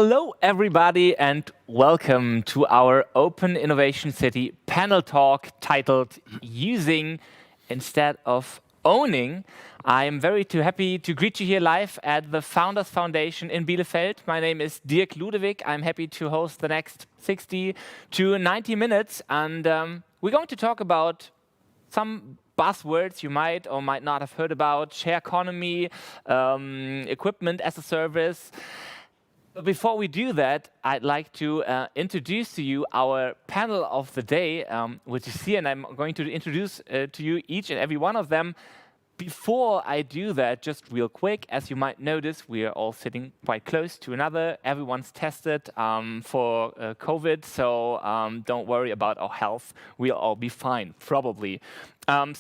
Hello, everybody, and welcome to our Open Innovation City panel talk titled Using Instead of Owning. I'm very happy to greet you here live at the Founders Foundation in Bielefeld. My name is Dirk Ludewig. I'm happy to host the next 60 to 90 minutes, and we're going to talk about some buzzwords you might or might not have heard about: shareconomy, equipment as a service. But before we do that, I'd like to introduce to you our panel of the day, which is here, and I'm going to introduce to you each and every one of them. Before I do that, just real quick, as you might notice, we are all sitting quite close to another. Everyone's tested for COVID, so don't worry about our health. We'll all be fine, probably. And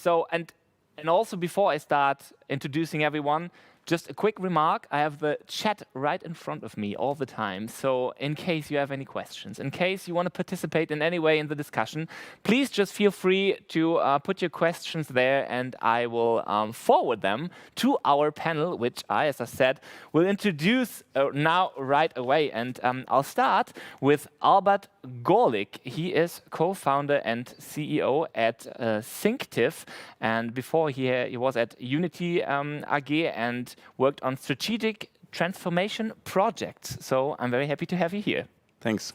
also, before I start introducing everyone, just a quick remark. I have the chat right in front of me all the time. So in case you have any questions, in case you want to participate in any way in the discussion, please just feel free to put your questions there, and I will forward them to our panel, which I, as I said, will introduce now right away. And I'll start with Albert Gorlick. He is co-founder and CEO at Synctive. And before he was at Unity AG and worked on strategic transformation projects. So I'm very happy to have you here. Thanks.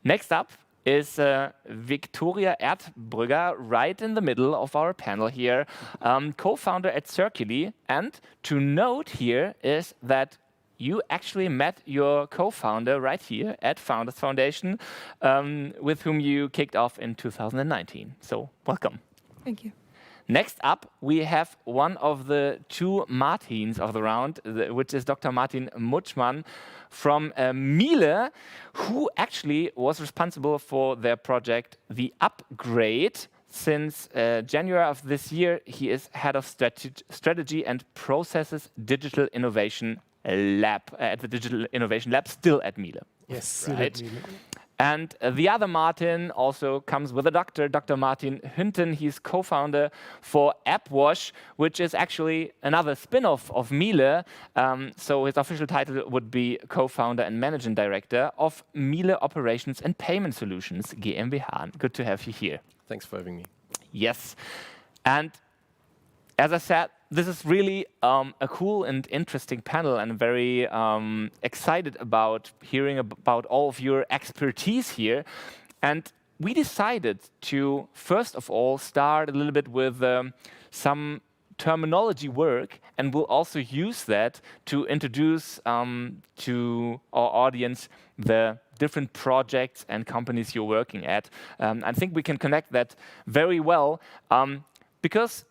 Next up is Victoria Erdbrügger, right in the middle of our panel here, co-founder at Circuly. And to note here is that you actually met your co-founder right here at Founders Foundation, with whom you kicked off in 2019. So welcome. Thank you. Next up, we have one of the two Martins of the round, which is Dr. Martin Mutschmann from Miele, who actually was responsible for their project, The Upgrade. Since January of this year, he is head of strategy and processes digital innovation lab at the Digital Innovation Lab, still at Miele. Yes, right. And the other Martin also comes with a doctor, Dr. Martin Hünten. He's co-founder for appWash, which is actually another spin-off of Miele. So his official title would be co-founder and managing director of Miele Operations and Payment Solutions GmbH. Good to have you here. Thanks for having me. Yes. And as I said, this is really a cool and interesting panel, and very excited about hearing about all of your expertise here. And we decided to, first of all, start a little bit with some terminology work, and we'll also use that to introduce to our audience the different projects and companies you're working at. I think we can connect that very well, because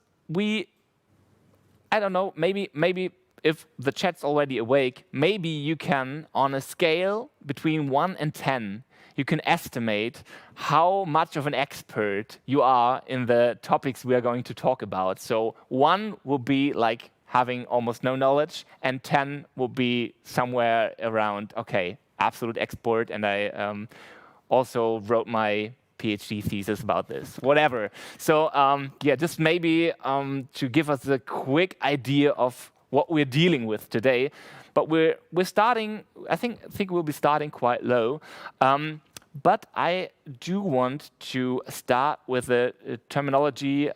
I don't know, maybe if the chat's already awake, maybe you can, on a scale between 1 and 10, you can estimate how much of an expert you are in the topics we are going to talk about. So 1 will be like having almost no knowledge, and 10 will be somewhere around, okay, absolute expert, and I also wrote my PhD thesis about this, whatever. So yeah, just maybe to give us a quick idea of what we're dealing with today. But we're starting, I think we'll be starting quite low. But I do want to start with a terminology,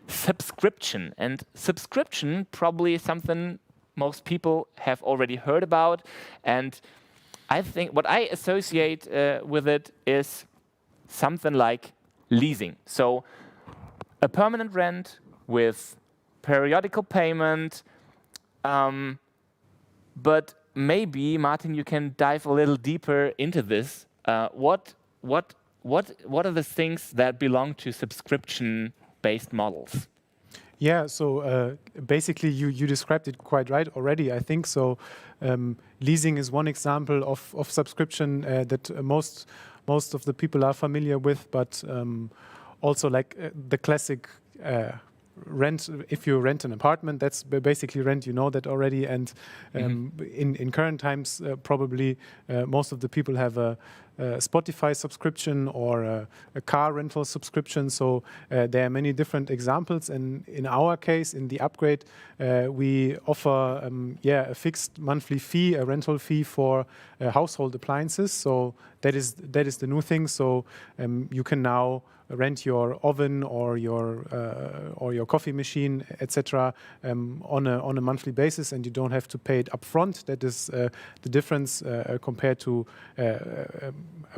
subscription. And subscription, probably something most people have already heard about. And I think what I associate with it is something like leasing. So a permanent rent with periodical payment. But maybe, Martin, you can dive a little deeper into this. What are the things that belong to subscription-based models? Yeah, so basically you described it quite right already, I think. So leasing is one example of subscription that most of the people are familiar with, but also like the classic rent. If you rent an apartment, that's basically rent, you know that already. And in current times, probably most of the people have a Spotify subscription or a car rental subscription. So there are many different examples. And in our case, in the upgrade, we offer a fixed monthly fee, a rental fee for household appliances. So that is the new thing. So you can now rent your oven or your coffee machine, etc., on a monthly basis, and you don't have to pay it upfront. That is the difference compared to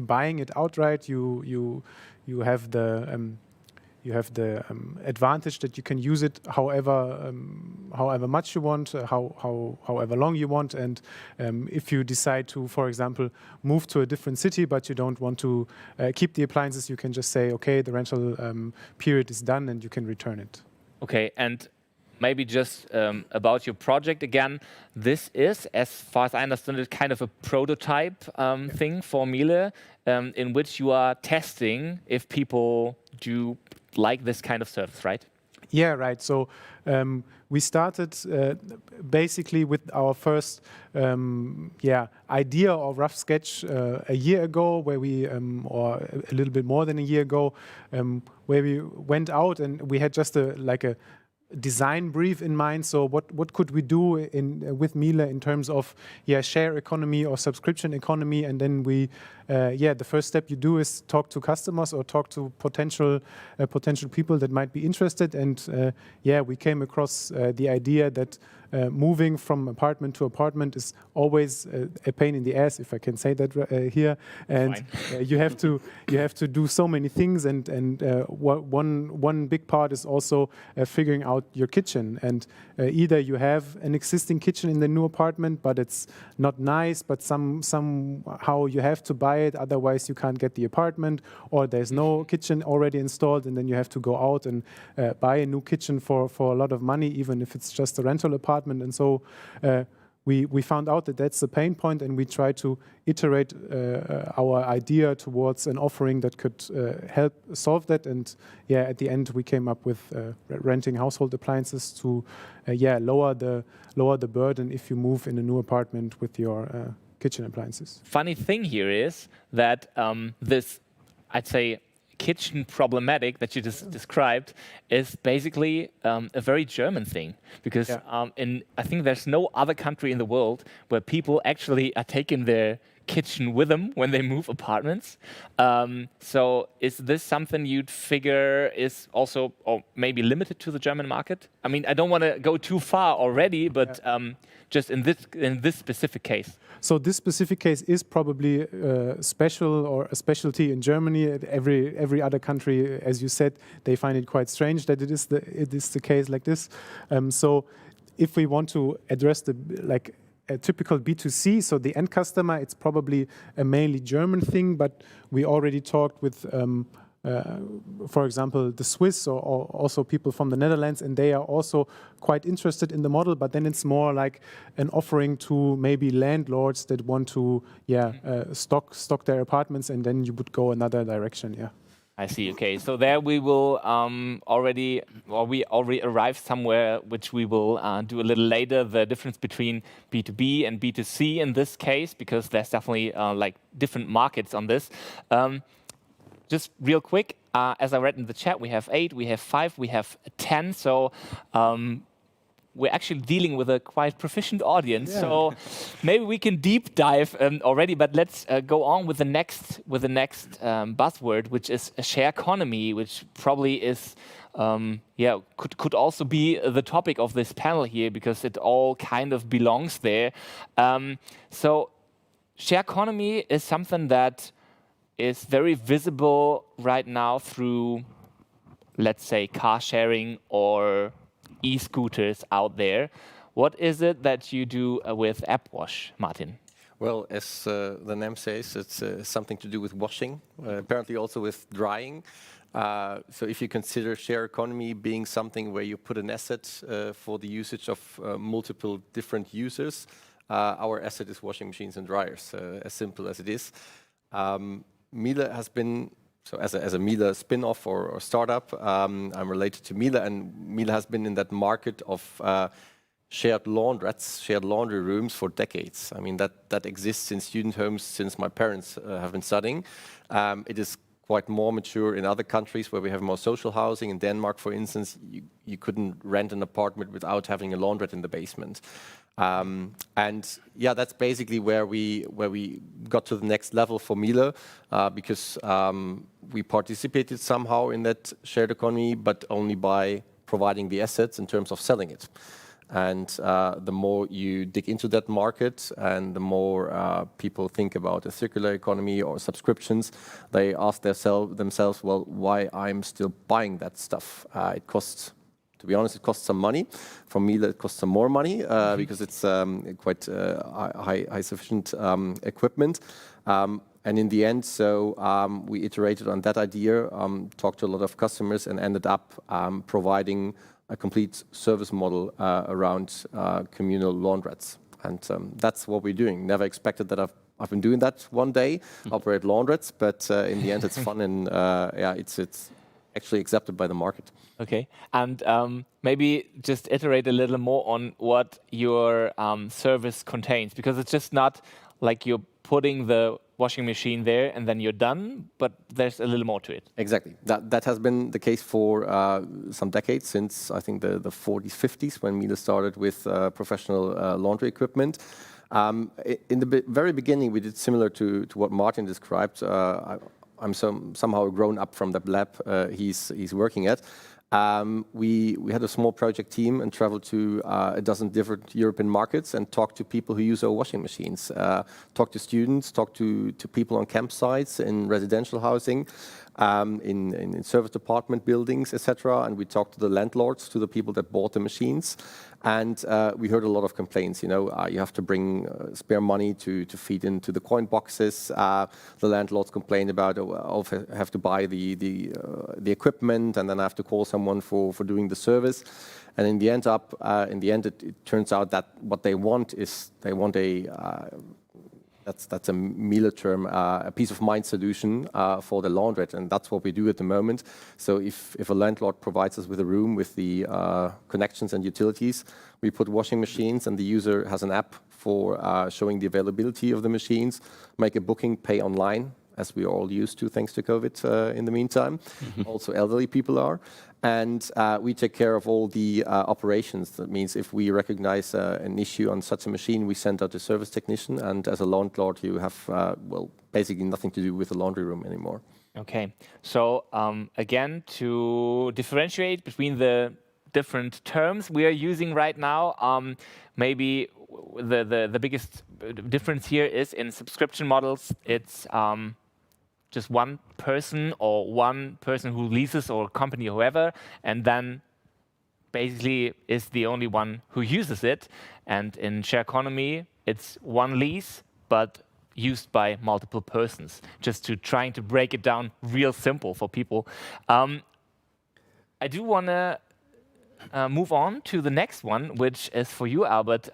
buying it outright. You have the advantage that you can use it however much you want, however long you want, and if you decide to, for example, move to a different city, but you don't want to keep the appliances, you can just say, okay, the rental period is done, and you can return it. Okay, and maybe just about your project again. This is, as far as I understand it, kind of a prototype thing for Miele, in which you are testing if people do like this kind of service, right? Yeah, right. So we started basically with our first idea or rough sketch a year ago, where we, or a little bit more than a year ago, where we went out and we had just a design brief in mind. So what could we do with Miele in terms of share economy or subscription economy? And then we the first step you do is talk to customers or talk to potential people that might be interested. And we came across the idea that moving from apartment to apartment is always a pain in the ass, if I can say that here. And you have to do so many things. And one big part is also figuring out your kitchen. And either you have an existing kitchen in the new apartment, but it's not nice, but somehow you have to buy it, otherwise you can't get the apartment, or there's no kitchen already installed, and then you have to go out and buy a new kitchen for a lot of money, even if it's just a rental apartment. And so we found out that that's a pain point, and we tried to iterate our idea towards an offering that could help solve that. And at the end we came up with renting household appliances to lower the burden if you move in a new apartment with your kitchen appliances. Funny thing here is that this, I'd say, kitchen problematic that you just described is basically a very German thing, because I think there's no other country in the world where people actually are taking their kitchen with them when they move apartments. So is this something you'd figure is also, or maybe limited to the German market? I mean, I don't want to go too far already, but just in this specific case. So this specific case is probably special or a specialty in Germany. Every other country, as you said, they find it quite strange that it is the case like this. So if we want to address a typical B2C, so the end customer, it's probably a mainly German thing, but we already talked with for example, the Swiss or also people from the Netherlands, and they are also quite interested in the model, but then it's more like an offering to maybe landlords that want to stock their apartments, and then you would go another direction. I see. Okay, so there we will we already arrived somewhere, which we will do a little later, the difference between B2B and B2C in this case, because there's definitely different markets on this. Just real quick, as I read in the chat, we have 8, we have 5, we have 10. So we're actually dealing with a quite proficient audience. Yeah. So maybe we can deep dive already, but let's go on with the next buzzword, which is shareconomy, which probably is could also be the topic of this panel here, because it all kind of belongs there. So shareconomy is something that is very visible right now through, let's say, car sharing or e-scooters out there. What is it that you do with appWash, Martin? Well, as the name says, it's something to do with washing, apparently also with drying. So if you consider share economy being something where you put an asset for the usage of multiple different users, our asset is washing machines and dryers, as simple as it is. Miele has been, so as a Miele spin-off or startup, I'm related to Miele, and Miele has been in that market of shared laundrettes, shared laundry rooms for decades. I mean, that exists in student homes since my parents have been studying. It is quite more mature in other countries where we have more social housing. In Denmark, for instance, you couldn't rent an apartment without having a laundrette in the basement. And yeah, that's basically where we got to the next level for Miele, because we participated somehow in that shared economy, but only by providing the assets in terms of selling it. And the more you dig into that market and the more people think about a circular economy or subscriptions, they ask themselves, well, why I'm still buying that stuff? It costs, to be honest, it costs some money. For Miele, it costs some more money because it's quite high sufficient equipment. And in the end, so we iterated on that idea, talked to a lot of customers and ended up providing a complete service model around communal laundrettes. And that's what we're doing. Never expected that I've been doing that one day, operate laundrettes, but in the end it's fun and yeah, it's actually accepted by the market. Okay, and maybe just iterate a little more on what your service contains, because it's just not like you're putting the washing machine there and then you're done, but there's a little more to it. Exactly. That has been the case for some decades, since I think the 40s, 50s, when Miele started with professional laundry equipment. In the very beginning, we did similar to what Martin described. I'm somehow grown up from the lab he's working at. We had a small project team and traveled to a dozen different European markets and talked to people who use our washing machines. Talked to students, talked to people on campsites, in residential housing, in service department buildings, etc. And we talked to the landlords, to the people that bought the machines. And we heard a lot of complaints. You know, you have to bring spare money to feed into the coin boxes. The landlords complain about, oh, I have to buy the equipment, and then I have to call someone for doing the service. And in the end, it turns out that what they want is a that's a Miele term, a peace of mind solution for the laundrette, and that's what we do at the moment. So if a landlord provides us with a room with the connections and utilities, we put washing machines, and the user has an app for showing the availability of the machines, make a booking, pay online, as we are all used to thanks to COVID in the meantime. Also elderly people are. And we take care of all the operations. That means if we recognize an issue on such a machine, we send out a service technician. And as a landlord, you have, well, basically nothing to do with the laundry room anymore. Okay, so again, to differentiate between the different terms we are using right now, maybe the biggest difference here is in subscription models, it's just one person who leases, or company, whoever, and then basically is the only one who uses it. And in share economy, it's one lease, but used by multiple persons, just to trying to break it down real simple for people. I do want to move on to the next one, which is for you, Albert,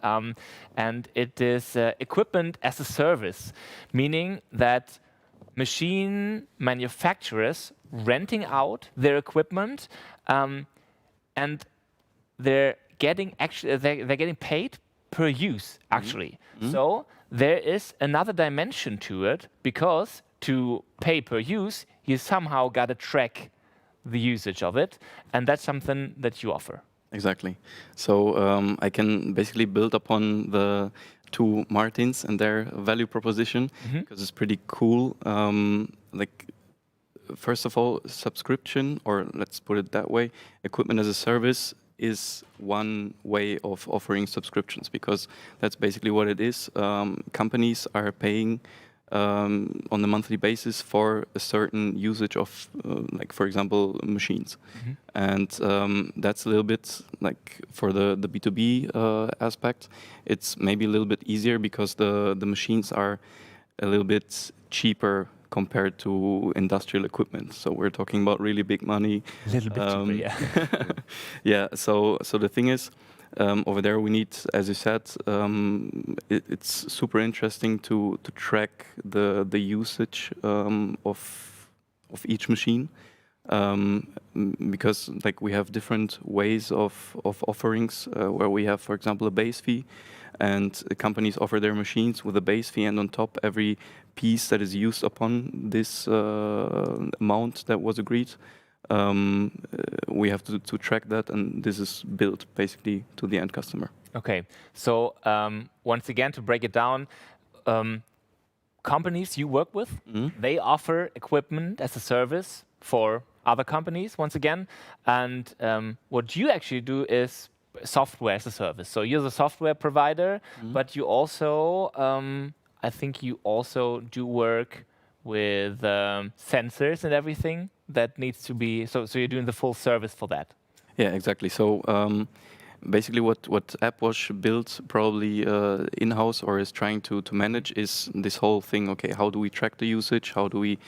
and it is equipment as a service, meaning that machine manufacturers renting out their equipment, and they're getting paid per use, actually. So there is another dimension to it, because to pay per use, you somehow got to track the usage of it, and that's something that you offer. Exactly. So I can basically build upon the two Martins and their value proposition, because it's pretty cool. Like, first of all, subscription, or let's put it that way, equipment as a service is one way of offering subscriptions, because that's basically what it is. Companies are paying on a monthly basis for a certain usage of, like, for example, machines. And that's a little bit like for the B2B aspect, it's maybe a little bit easier because the machines are a little bit cheaper compared to industrial equipment. So we're talking about really big money. A little bit cheaper, yeah. Yeah, so the thing is, over there we need, as you said, it's super interesting to track the usage of each machine. because like we have different ways of offerings where we have, for example, a base fee, and companies offer their machines with a base fee, and on top every piece that is used upon this amount that was agreed, we have to track that, and this is built basically to the end customer. Okay, so once again, to break it down, companies you work with, they offer equipment as a service for other companies, once again, and what you actually do is software as a service. So you're the software provider, but you also, I think you also do work with sensors and everything that needs to be, so you're doing the full service for that. Yeah, exactly. So basically what appWash built probably in-house or is trying to manage is this whole thing, okay, how do we track the usage? How do we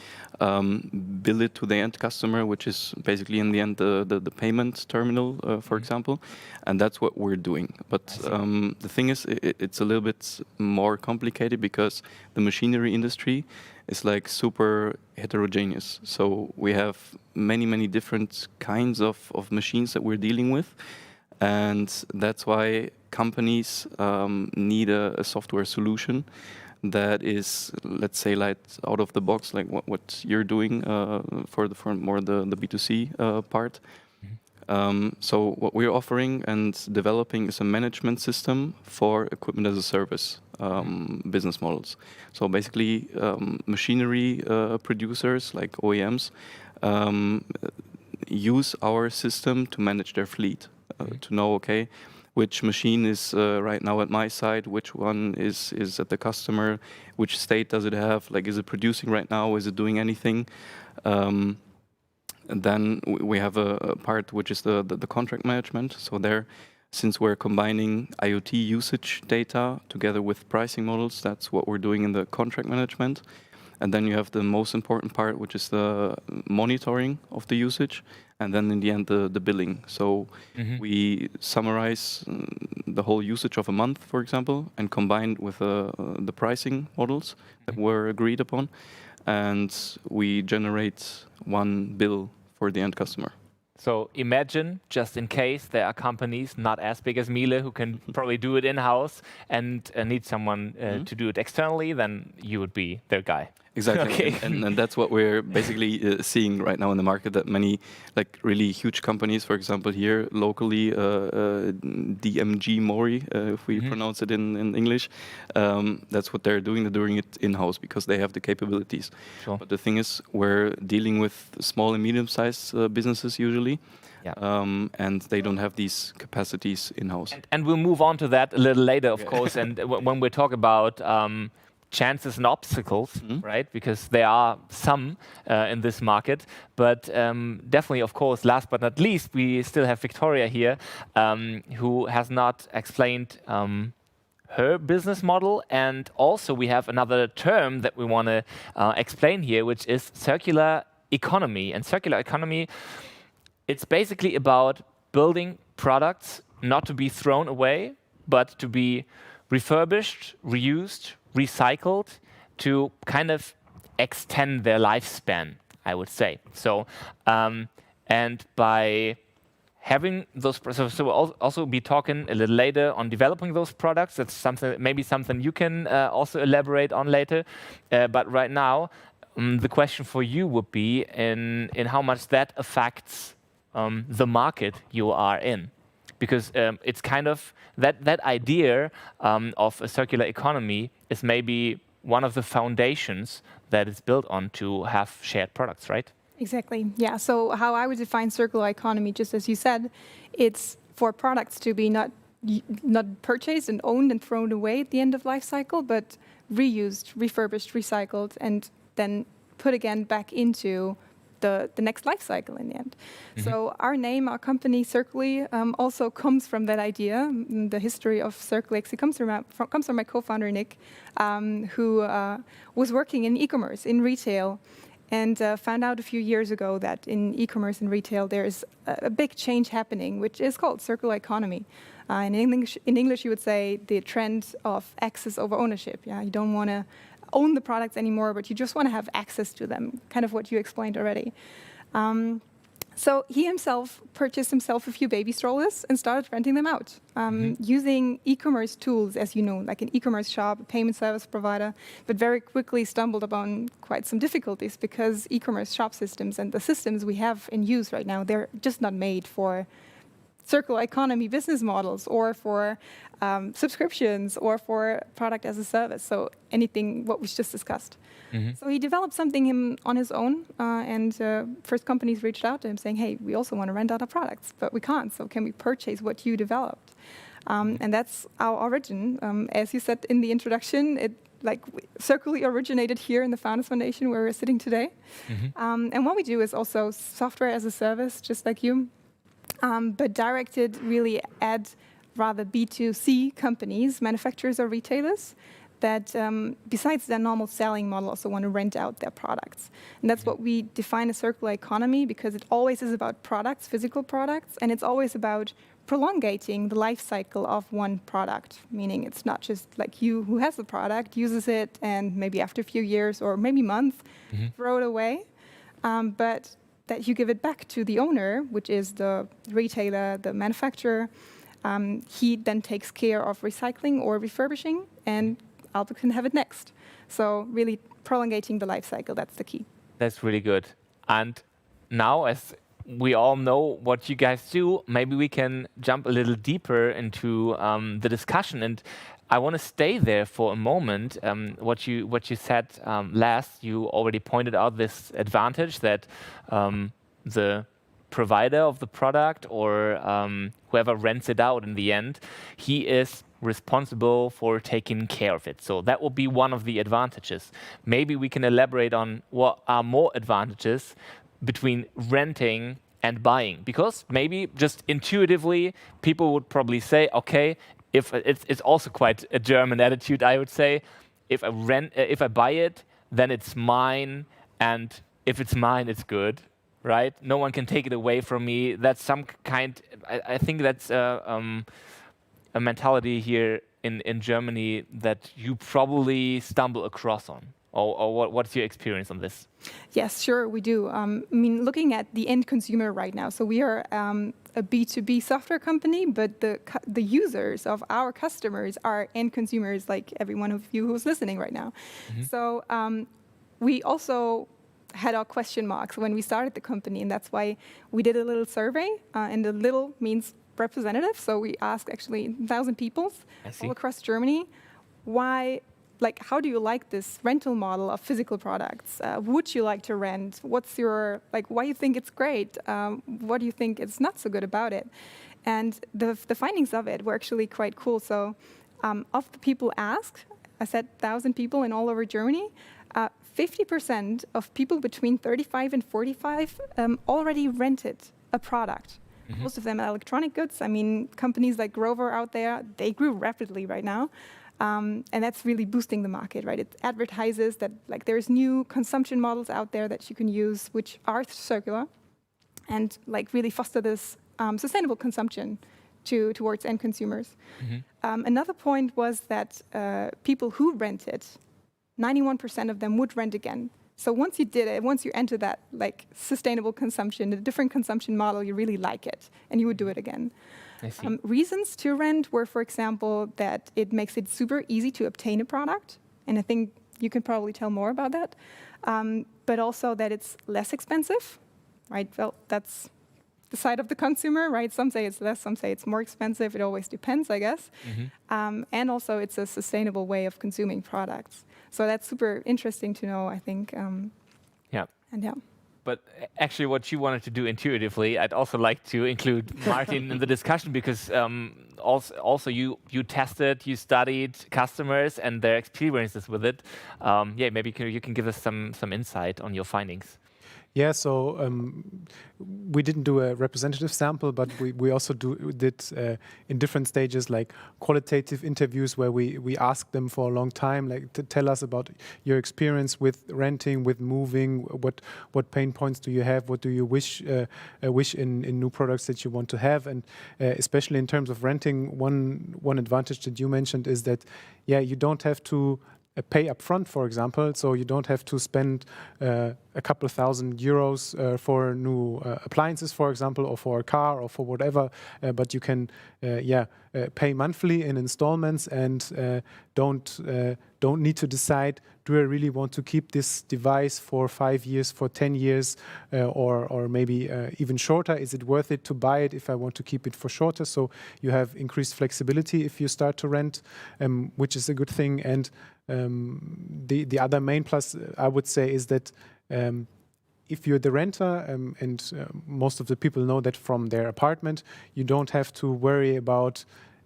bill it to the end customer, which is basically in the end the payment terminal, for example. And that's what we're doing. But the thing is, it's a little bit more complicated because the machinery industry is like super heterogeneous. So we have many different kinds of machines that we're dealing with. And that's why companies need a software solution that is, let's say, like out of the box, like what you're doing for more the B2C part. So what we're offering and developing is a management system for equipment as a service business models. So basically, machinery producers like OEMs use our system to manage their fleet. To know, okay, which machine is right now at my site, which one is at the customer, which state does it have, like is it producing right now, is it doing anything? And then we have a part which is the contract management. So there, since we're combining IoT usage data together with pricing models, that's what we're doing in the contract management. And then you have the most important part, which is the monitoring of the usage, and then in the end, the billing. So we summarize the whole usage of a month, for example, and combine with the pricing models that were agreed upon, and we generate one bill for the end customer. So imagine, just in case, there are companies not as big as Miele who can probably do it in-house and need someone to do it externally, then you would be their guy. Exactly, Okay. and that's what we're basically seeing right now in the market, that many like really huge companies, for example here locally, DMG Mori, if we pronounce it in English, that's what they're doing it in-house because they have the capabilities. Sure. But the thing is, we're dealing with small and medium-sized businesses usually, and they don't have these capacities in-house. And we'll move on to that a little later, of course, and when we talk about chances and obstacles, right? Because there are some in this market, but definitely, of course, last but not least, we still have Victoria here, who has not explained her business model, and also we have another term that we want to explain here, which is circular economy. And circular economy, it's basically about building products not to be thrown away, but to be refurbished, reused, recycled to kind of extend their lifespan, I would say. So, and by having those, so we'll also be talking a little later on developing those products. That's something, maybe something you can also elaborate on later. But right now, the question for you would be in how much that affects the market you are in. Because it's kind of, that idea of a circular economy is maybe one of the foundations that is built on to have shared products, right? Exactly, yeah. So how I would define circular economy, just as you said, it's for products to be not purchased and owned and thrown away at the end of life cycle, but reused, refurbished, recycled, and then put again back into the next life cycle in the end. So our name, our company, Circuly, also comes from that idea. The history of Circuly actually comes from my co-founder, Nick, who was working in e-commerce, in retail, and found out a few years ago that in e-commerce and retail there is a big change happening, which is called circular economy. In English, you would say the trend of access over ownership. Yeah, you don't want to own the products anymore, but you just want to have access to them, kind of what you explained already. So he himself purchased himself a few baby strollers and started renting them out using e-commerce tools, as you know, like an e-commerce shop, a payment service provider, but very quickly stumbled upon quite some difficulties because e-commerce shop systems and the systems we have in use right now, they're just not made for circular economy business models or for subscriptions or for product as a service. So anything what was just discussed. So he developed something on his own, and first companies reached out to him saying, hey, we also want to rent out our products, but we can't, so can we purchase what you developed? And that's our origin. As you said in the introduction, it circuly originated here in the Founders Foundation where we're sitting today. And what we do is also software as a service, just like you, but directed really at rather B2C companies, manufacturers or retailers, that besides their normal selling model also want to rent out their products. And that's what we define as circular economy, because it always is about products, physical products, and it's always about prolongating the life cycle of one product, meaning it's not just like you who has the product, uses it, and maybe after a few years or maybe months, throw it away, but that you give it back to the owner, which is the retailer, the manufacturer. He then takes care of recycling or refurbishing, and Alba can have it next. So really prolongating the life cycle, that's the key. That's really good. And now, as we all know what you guys do, maybe we can jump a little deeper into the discussion. And I want to stay there for a moment. What you said last, you already pointed out this advantage that the provider of the product or whoever rents it out in the end, he is responsible for taking care of it. So that will be one of the advantages. Maybe we can elaborate on what are more advantages between renting and buying, because maybe just intuitively people would probably say, okay, if it's also quite a German attitude, I would say, if I buy it, then it's mine, and if it's mine, it's good. Right? No one can take it away from me. That's some kind. I think that's a mentality here in Germany that you probably stumble across on. Or what's your experience on this? Yes, sure, we do. I mean, looking at the end consumer right now. So we are a B2B software company, but the users of our customers are end consumers, like every one of you who's listening right now. So we also had our question marks when we started the company, and that's why we did a little survey, and the little means representative, so we asked actually 1,000 people all across Germany, how do you like this rental model of physical products? Would you like to rent? What's your, why you think it's great? What do you think is not so good about it? And the findings of it were actually quite cool. So of the people asked, I said 1,000 people in all over Germany, 50% of people between 35 and 45 already rented a product. Most of them are electronic goods. I mean, companies like Grover out there, they grew rapidly right now. And that's really boosting the market, right? It advertises that there's new consumption models out there that you can use, which are circular, and really foster this sustainable consumption towards end consumers. Another point was that people who rented, 91% of them would rent again. So once you did it, once you enter that sustainable consumption, a different consumption model, you really like it, and you would do it again. I see. Reasons to rent were, for example, that it makes it super easy to obtain a product, and I think you can probably tell more about that, but also that it's less expensive, right? Well, that's the side of the consumer, right? Some say it's less, some say it's more expensive. It always depends, I guess. And also it's a sustainable way of consuming products. So that's super interesting to know, I think. Yeah. And yeah. But actually what you wanted to do intuitively, I'd also like to include Martin in the discussion, because also you tested, you studied customers and their experiences with it. Yeah, maybe you can give us some insight on your findings. Yeah, so we didn't do a representative sample, but we also did in different stages, like qualitative interviews where we asked them for a long time, to tell us about your experience with renting, with moving, what pain points do you have, what do you wish in new products that you want to have, and especially in terms of renting, one advantage that you mentioned is that, yeah, you don't have to pay upfront, for example, so you don't have to spend a couple of €1,000 for new appliances, for example, or for a car or for whatever, but you can pay monthly in installments and don't need to decide, do I really want to keep this device for 5 years, for 10 years, or maybe even shorter? Is it worth it to buy it if I want to keep it for shorter? So you have increased flexibility if you start to rent, which is a good thing. And the other main plus, I would say, is that if you're the renter, and most of the people know that from their apartment, you don't have to worry about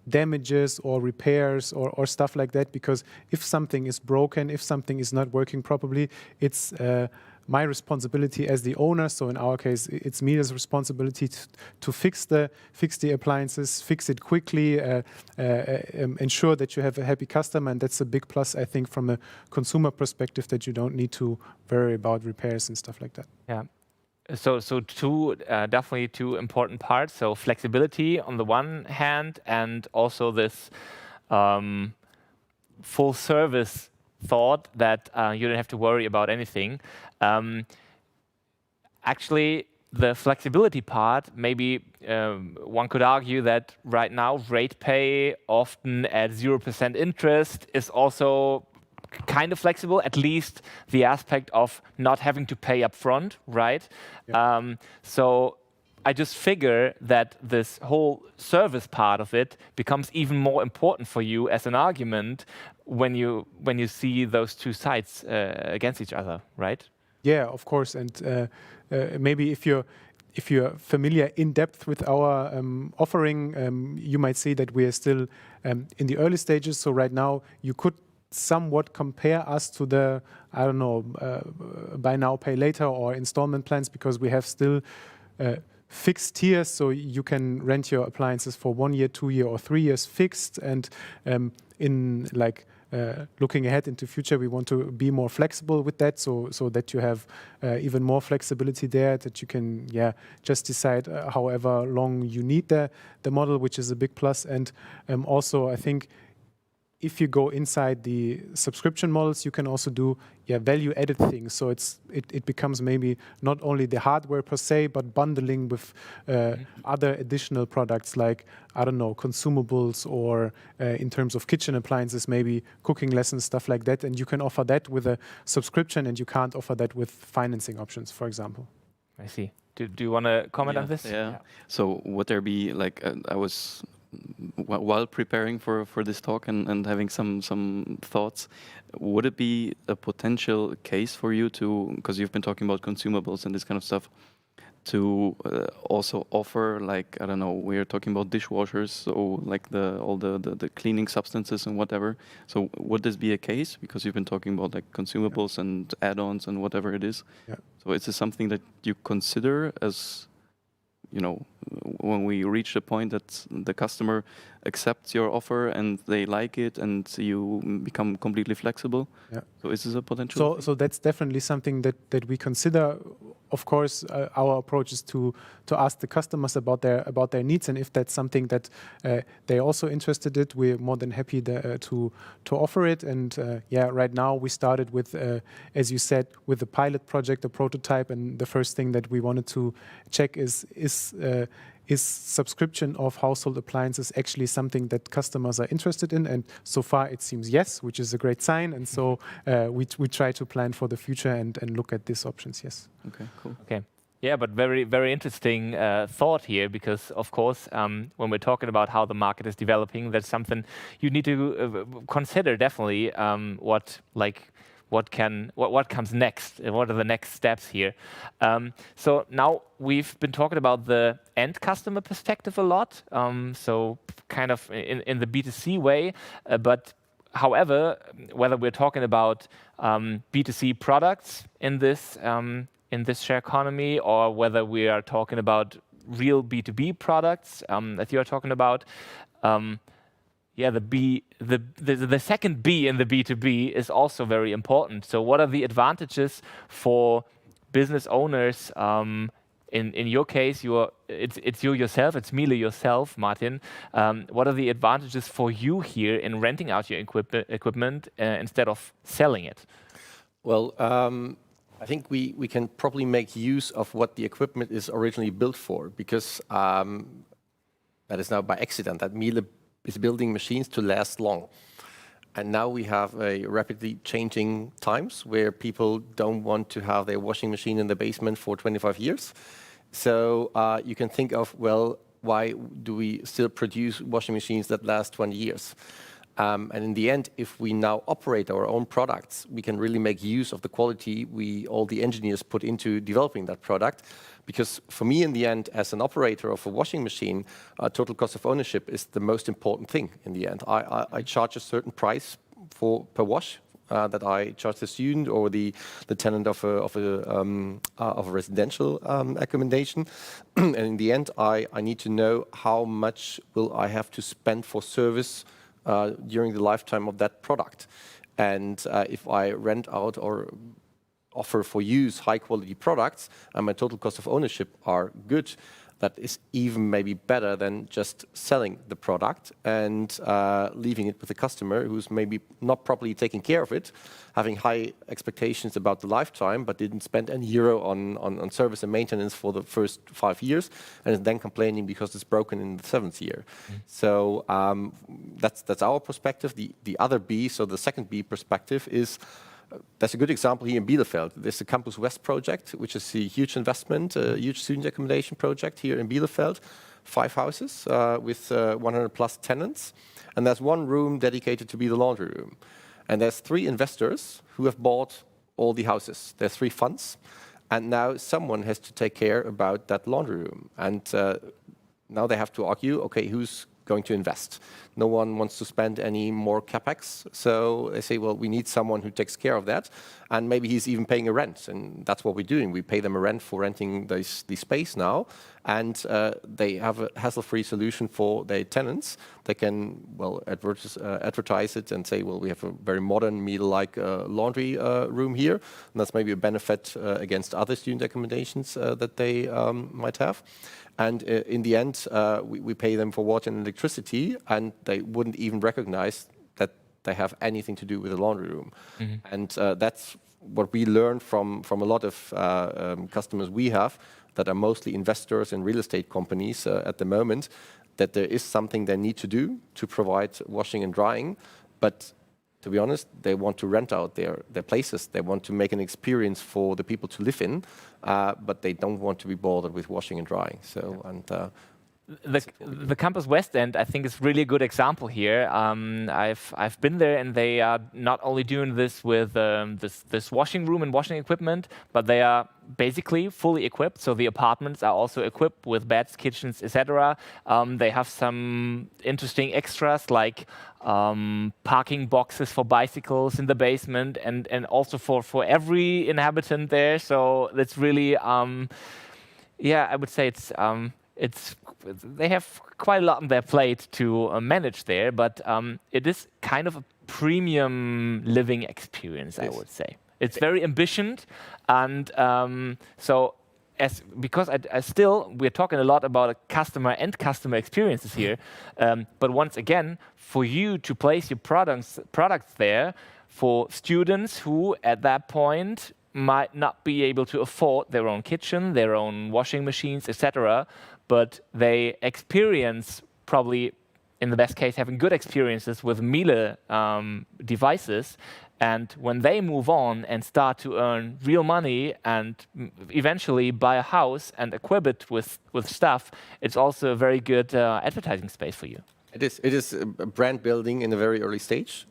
damages or repairs or stuff like that, because if something is broken, if something is not working properly, it's my responsibility as the owner. So in our case, it's Miele's responsibility to fix the appliances, fix it quickly, ensure that you have a happy customer, and that's a big plus, I think, from a consumer perspective, that you don't need to worry about repairs and stuff like that. Yeah. So definitely two important parts. So flexibility on the one hand, and also this full service thought that you don't have to worry about anything. Actually, the flexibility part, maybe one could argue that right now rate pay, often at 0% interest, is also kind of flexible, at least the aspect of not having to pay up front, right? Yeah. So I just figure that this whole service part of it becomes even more important for you as an argument when you see those two sides against each other, right? Yeah, of course. And maybe if you're familiar in depth with our offering, you might see that we are still in the early stages. So right now, you could somewhat compare us to the, I don't know, buy now, pay later or installment plans, because we have still fixed tiers, so you can rent your appliances for 1 year, 2 year, or 3 years fixed. And in like looking ahead into future, we want to be more flexible with that, so that you have even more flexibility there, that you can just decide however long you need the model, which is a big plus. And also, I think if you go inside the subscription models, you can also do value-added things. So it becomes maybe not only the hardware per se, but bundling with other additional products like, I don't know, consumables, or in terms of kitchen appliances, maybe cooking lessons, stuff like that. And you can offer that with a subscription, and you can't offer that with financing options, for example. I see. Do you want to comment on this? Yeah. So would there be, like, I was while preparing for this talk and having some thoughts, would it be a potential case for you to, because you've been talking about consumables and this kind of stuff, to also offer, like, I don't know, we're talking about dishwashers, so like all the cleaning substances and whatever. So would this be a case, because you've been talking about like consumables and add-ons and whatever it is? Yeah. So is this something that you consider as, you know, when we reach the point that the customer accepts your offer and they like it and you become completely flexible? Yeah. So is this a potential? So that's definitely something that we consider. Of course, our approach is to ask the customers about their needs, and if that's something that they're also interested in, we're more than happy to offer it. And right now we started with, as you said, with the pilot project, a prototype, and the first thing that we wanted to check is subscription of household appliances actually something that customers are interested in? And so far it seems yes, which is a great sign. And so we try to plan for the future and look at these options, yes. Okay, cool. Okay. Yeah, but very, very interesting thought here, because of course, when we're talking about how the market is developing, that's something you need to consider definitely. What comes next? What are the next steps here? So now we've been talking about the end customer perspective a lot. So kind of in the B2C way, but however, whether we're talking about B2C products in this share economy, or whether we are talking about real B2B products that you are talking about. The second B in the B2B is also very important. So what are the advantages for business owners in your case, it's you yourself, it's Miele yourself, Martin. What are the advantages for you here in renting out your equipment instead of selling it? Well, I think we can probably make use of what the equipment is originally built for, because that is now by accident that Miele is building machines to last long. And now we have a rapidly changing times where people don't want to have their washing machine in the basement for 25 years. So you can think of, well, why do we still produce washing machines that last 20 years? And in the end, if we now operate our own products, we can really make use of the quality all the engineers put into developing that product. Because for me, in the end, as an operator of a washing machine, total cost of ownership is the most important thing in the end. I charge a certain price per wash that I charge the student or the tenant of a residential accommodation. And in the end, I need to know how much will I have to spend for service during the lifetime of that product. And if I rent out or offer for use high quality products and my total cost of ownership are good, that is even maybe better than just selling the product and leaving it with the customer who's maybe not properly taking care of it, having high expectations about the lifetime, but didn't spend any euro on service and maintenance for the first 5 years, and is then complaining because it's broken in the 7th year. So that's our perspective. The other B, so the second B perspective is, there's a good example here in Bielefeld. There's the Campus West project, which is a huge investment, a huge student accommodation project here in Bielefeld. 5 houses with 100 plus tenants. And there's one room dedicated to be the laundry room. And there's 3 investors who have bought all the houses. There's 3 funds. And now someone has to take care about that laundry room. And now they have to argue, okay, who's going to invest? No one wants to spend any more capex, so they say, well, we need someone who takes care of that, and maybe he's even paying a rent, and that's what we're doing. We pay them a rent for renting the space now, and they have a hassle-free solution for their tenants. They can, well, advertise it and say, well, we have a very modern Miele-like laundry room here, and that's maybe a benefit against other student accommodations that they might have. And in the end, we pay them for water and electricity, and they wouldn't even recognize that they have anything to do with the laundry room. And that's what we learned from a lot of customers we have that are mostly investors in real estate companies at the moment, that there is something they need to do to provide washing and drying. But to be honest, they want to rent out their places. They want to make an experience for the people to live in, but they don't want to be bothered with washing and drying. So, and the Campus West End, I think, is really a good example here. I've been there, and they are not only doing this with this washing room and washing equipment, but they are basically fully equipped. So the apartments are also equipped with beds, kitchens, etc. They have some interesting extras like parking boxes for bicycles in the basement, and also for every inhabitant there. So it's really, yeah, I would say it's they have quite a lot on their plate to manage there, but it is kind of a premium living experience, I would say. It's very ambitious, and so because we're talking a lot about customer experiences here, but once again, for you to place your products there for students who at that point might not be able to afford their own kitchen, their own washing machines, etc., but they experience probably, in the best case, having good experiences with Miele devices. And when they move on and start to earn real money and eventually buy a house and equip it with stuff, it's also a very good advertising space for you. It is a brand building in a very early stage.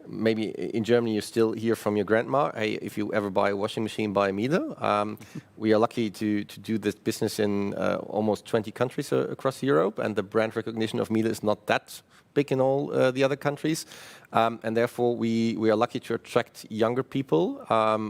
Maybe in Germany you still hear from your grandma, hey, if you ever buy a washing machine, buy Miele. We are lucky to do this business in almost 20 countries across Europe, and the brand recognition of Miele is not that big in all the other countries. And therefore, we are lucky to attract younger people,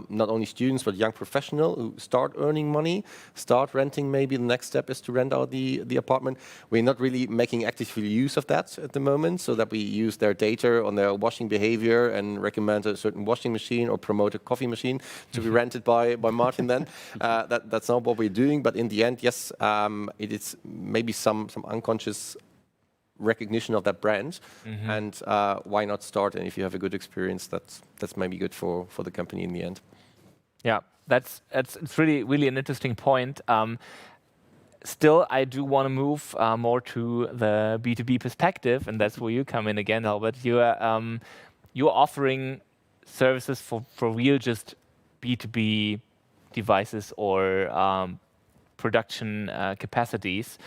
not only students, but young professionals who start earning money, start renting. Maybe the next step is to rent out the apartment. We're not really making active use of that at the moment, so that we use their data on their washing behavior and recommend a certain washing machine or promote a coffee machine to be rented by Martin then. That's not what we're doing, but in the end, yes, it is maybe some unconscious recognition of that brand, and why not start? And if you have a good experience, that's maybe good for the company in the end. Yeah, it's really an interesting point. Still, I do want to move more to the B2B perspective, and that's where you come in again, Albert. You're offering services for real, just B2B devices or production capacities.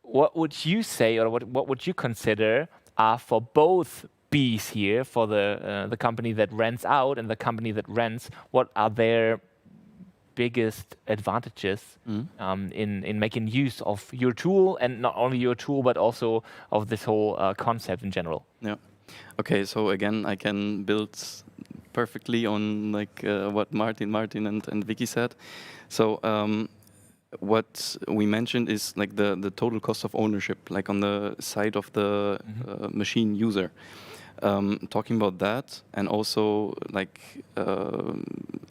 What would you say, or what would you consider are for both Bs here, for the company that rents out and the company that rents, what are their biggest advantages in making use of your tool, and not only your tool, but also of this whole concept in general? Yeah. Okay, so again, I can build perfectly on like what Martin and Vicky said. So what we mentioned is like the total cost of ownership, like on the side of the machine user. Talking about that, and also like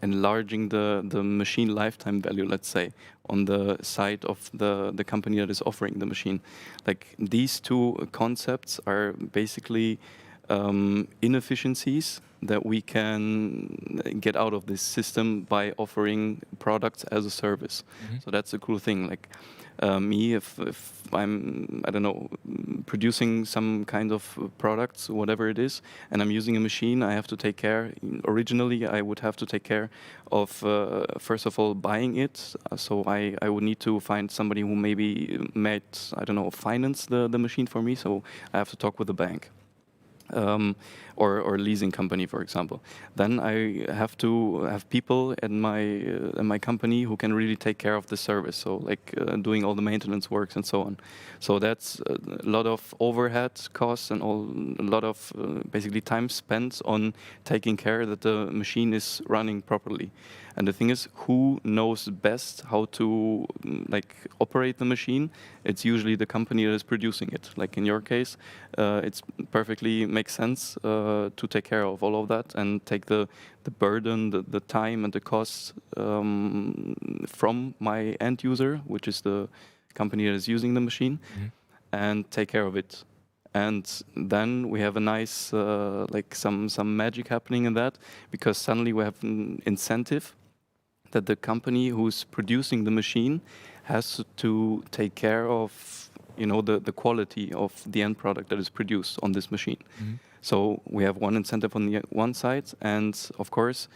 enlarging the machine lifetime value, let's say, on the side of the company that is offering the machine. Like these two concepts are basically inefficiencies that we can get out of this system by offering products as a service. So that's a cool thing. Like me, if I'm, I don't know, producing some kind of products, whatever it is, and I'm using a machine, I have to take care. Originally, I would have to take care of, first of all, buying it. So I would need to find somebody who maybe might, I don't know, finance the machine for me. So I have to talk with the bank. Or leasing company, for example. Then I have to have people in my company who can really take care of the service. So like doing all the maintenance works and so on. So that's a lot of overhead costs and a lot of basically time spent on taking care that the machine is running properly. And the thing is, who knows best how to like operate the machine? It's usually the company that is producing it. Like in your case, it's perfectly makes sense to take care of all of that and take the burden, the time and the costs from my end user, which is the company that is using the machine, and take care of it. And then we have a nice, like some magic happening in that, because suddenly we have an incentive that the company who's producing the machine has to take care of, you know, the quality of the end product that is produced on this machine. So we have one incentive on the one side, and of course,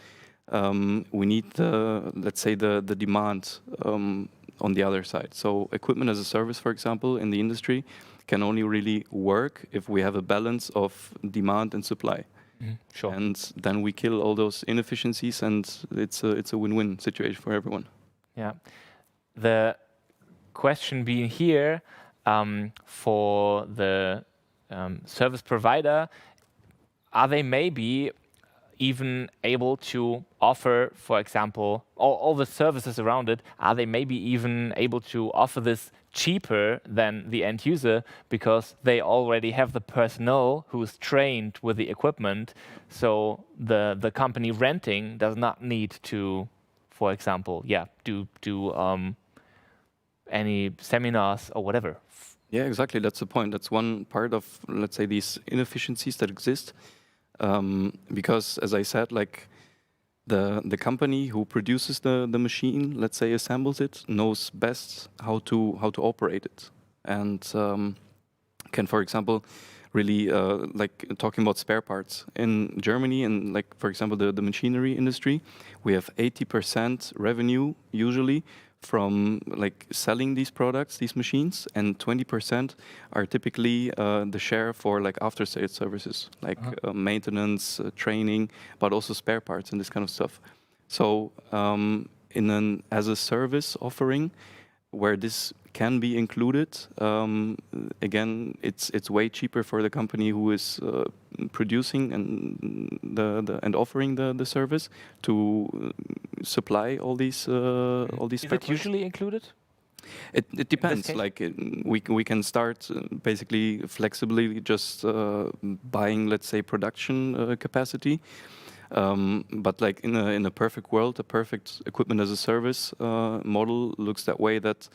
we need the, let's say, the demand on the other side. So equipment as a service, for example, in the industry can only really work if we have a balance of demand and supply. Sure. And then we kill all those inefficiencies, and it's a win-win situation for everyone. Yeah. The question being here for the service provider, are they maybe even able to offer, for example, all the services around it, are they maybe even able to offer this cheaper than the end user, because they already have the personnel who's trained with the equipment, so the company renting does not need to, for example, do any seminars or whatever. Yeah, exactly. That's the point. That's one part of, let's say, these inefficiencies that exist. Because, as I said, like the company who produces the machine, let's say, assembles it, knows best how to operate it, and can, for example, really like talking about spare parts in Germany, and like, for example, the machinery industry, we have 80% revenue usually from like selling these products, these machines, and 20% are typically the share for like after sales services, like maintenance, training, but also spare parts and this kind of stuff. So in an as a service offering, where this can be included, again, it's way cheaper for the company who is producing and offering the service to supply all these Is spare it parts. usually included? It depends. case? Like we can start basically flexibly just buying, let's say, production capacity. But like in a perfect world, a perfect equipment as a service model looks that way, that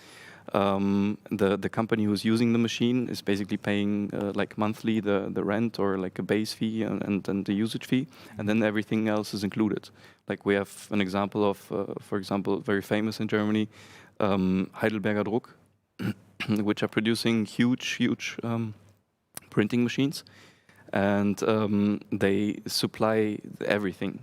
the company who's using the machine is basically paying like monthly the rent or like a base fee and the usage fee, and then everything else is included. Like we have an example of, for example, very famous in Germany, Heidelberger Druck, which are producing huge printing machines, and they supply everything,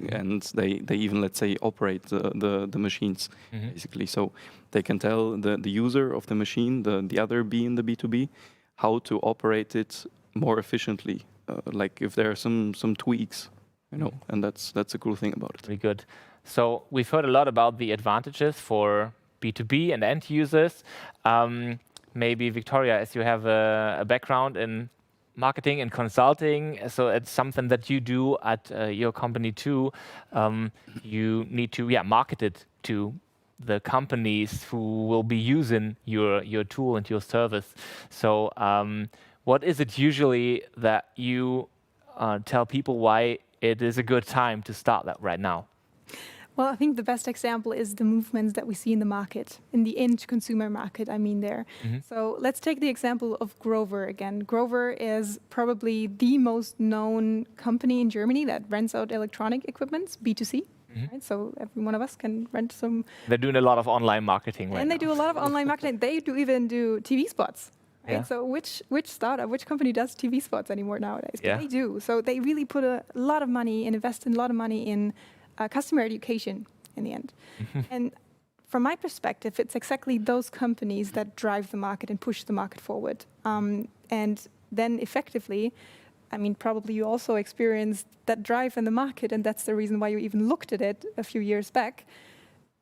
and they even, let's say, operate the machines basically. So they can tell the user of the machine, the other B in the B2B, how to operate it more efficiently. Like if there are some tweaks, you know, and that's a cool thing about it. Very good. So we've heard a lot about the advantages for B2B and end users. Maybe Victoria, as you have a background in marketing and consulting, so it's something that you do at your company too. You need to market it to the companies who will be using your tool and your service. So what is it usually that you tell people why it is a good time to start that right now? Well, I think the best example is the movements that we see in the market, in the end consumer market, I mean there. So let's take the example of Grover again. Grover is probably the most known company in Germany that rents out electronic equipment, B2C. Right? So every one of us can rent some. They're doing a lot of online marketing right And they now. do a lot of online marketing. They even do TV spots. Right? Yeah. So which startup, which company does TV spots anymore nowadays? Yeah. But they do. So they really put a lot of money and invest in a lot of money in customer education in the end. And from my perspective, it's exactly those companies that drive the market and push the market forward. And then effectively, I mean, probably you also experienced that drive in the market, and that's the reason why you even looked at it a few years back.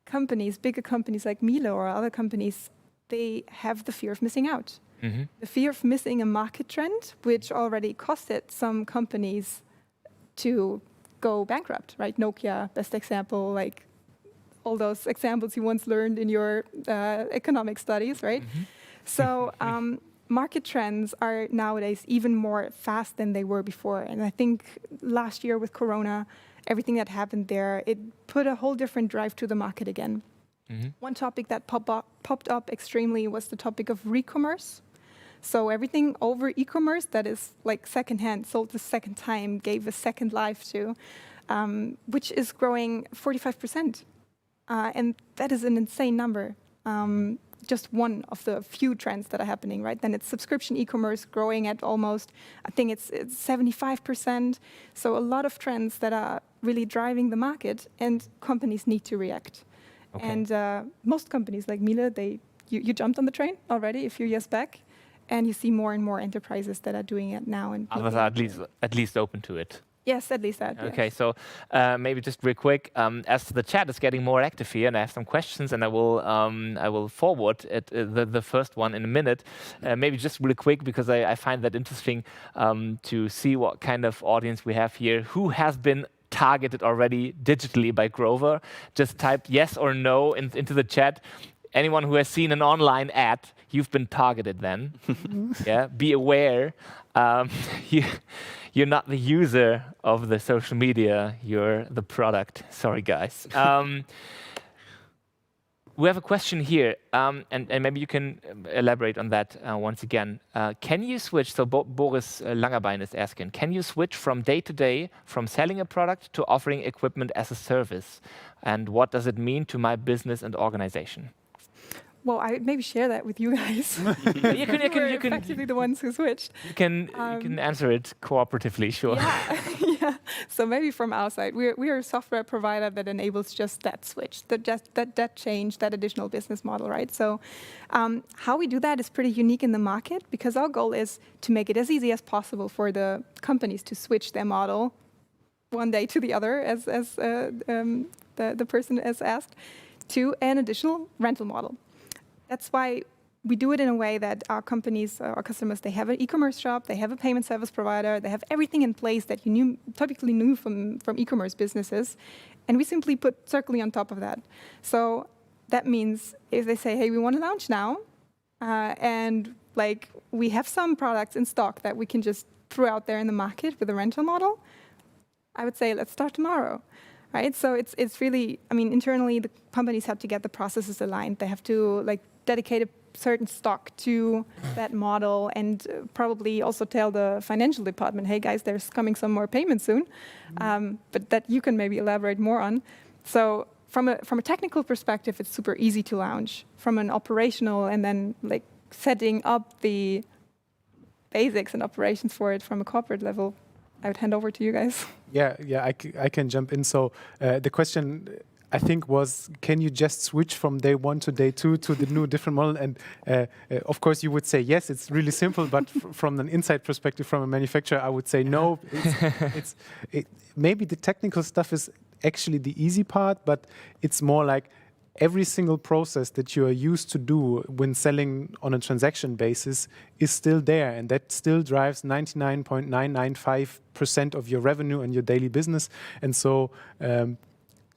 Companies, bigger companies like Miele or other companies, they have the fear of missing out. The fear of missing a market trend, which already costed some companies to go bankrupt, right? Nokia, best example, like all those examples you once learned in your economic studies, right? So market trends are nowadays even more fast than they were before. And I think last year with Corona, everything that happened there, it put a whole different drive to the market again. One topic that popped up extremely was the topic of re-commerce. So everything over e-commerce that is like secondhand, sold the second time, gave a second life to, which is growing 45%. And that is an insane number. Just one of the few trends that are happening, right? Then it's subscription e-commerce growing at almost, I think it's 75%. So a lot of trends that are really driving the market, and companies need to react. Okay. And most companies like Miele, you jumped on the train already a few years back. And you see more and more enterprises that are doing it now. And others are at least open to it. Yes, at least that. Okay, yes. so maybe just real quick, as the chat is getting more active here, and I have some questions, and I will forward the first one in a minute. Maybe just really quick, because I find that interesting to see what kind of audience we have here. Who has been targeted already digitally by Grover? Just type yes or no into the chat. Anyone who has seen an online ad, you've been targeted then. Yeah, be aware. You're not the user of the social media, you're the product. Sorry, guys. We have a question here, and maybe you can elaborate on that once again. Can you switch, so Boris Langerbein is asking, can you switch from day to day, from selling a product to offering equipment as a service? And what does it mean to my business and organization? Well, I would maybe share that with you guys. You can effectively the ones who switched. You can answer it cooperatively, sure. Yeah, yeah. So maybe from our side, we are a software provider that enables just that switch, that change, that additional business model, right? So how we do that is pretty unique in the market, because our goal is to make it as easy as possible for the companies to switch their model one day to the other, as the person has asked, to an additional rental model. that's why we do it in a way that our companies, our customers, they have an e-commerce shop, they have a payment service provider, they have everything in place that you typically knew from e-commerce businesses, and we simply put circuly on top of that. So that means if they say, hey, we want to launch now, and like we have some products in stock that we can just throw out there in the market with a rental model, I would say let's start tomorrow. Right? So it's really, I mean, internally the companies have to get the processes aligned. They have to like dedicate a certain stock to that model, and probably also tell the financial department, hey guys, there's coming some more payments soon, but that you can maybe elaborate more on. So from a technical perspective, it's super easy to launch. From an operational and then like setting up the basics and operations for it from a corporate level, I would hand over to you guys. Yeah, I can jump in. So the question, I think, was, can you just switch from day 1 to day 2 to the new different model? And of course, you would say yes, it's really simple. But from an inside perspective, from a manufacturer, I would say no. Maybe the technical stuff is actually the easy part, but it's more like every single process that you are used to do when selling on a transaction basis is still there, and that still drives 99.995% of your revenue and your daily business. And so to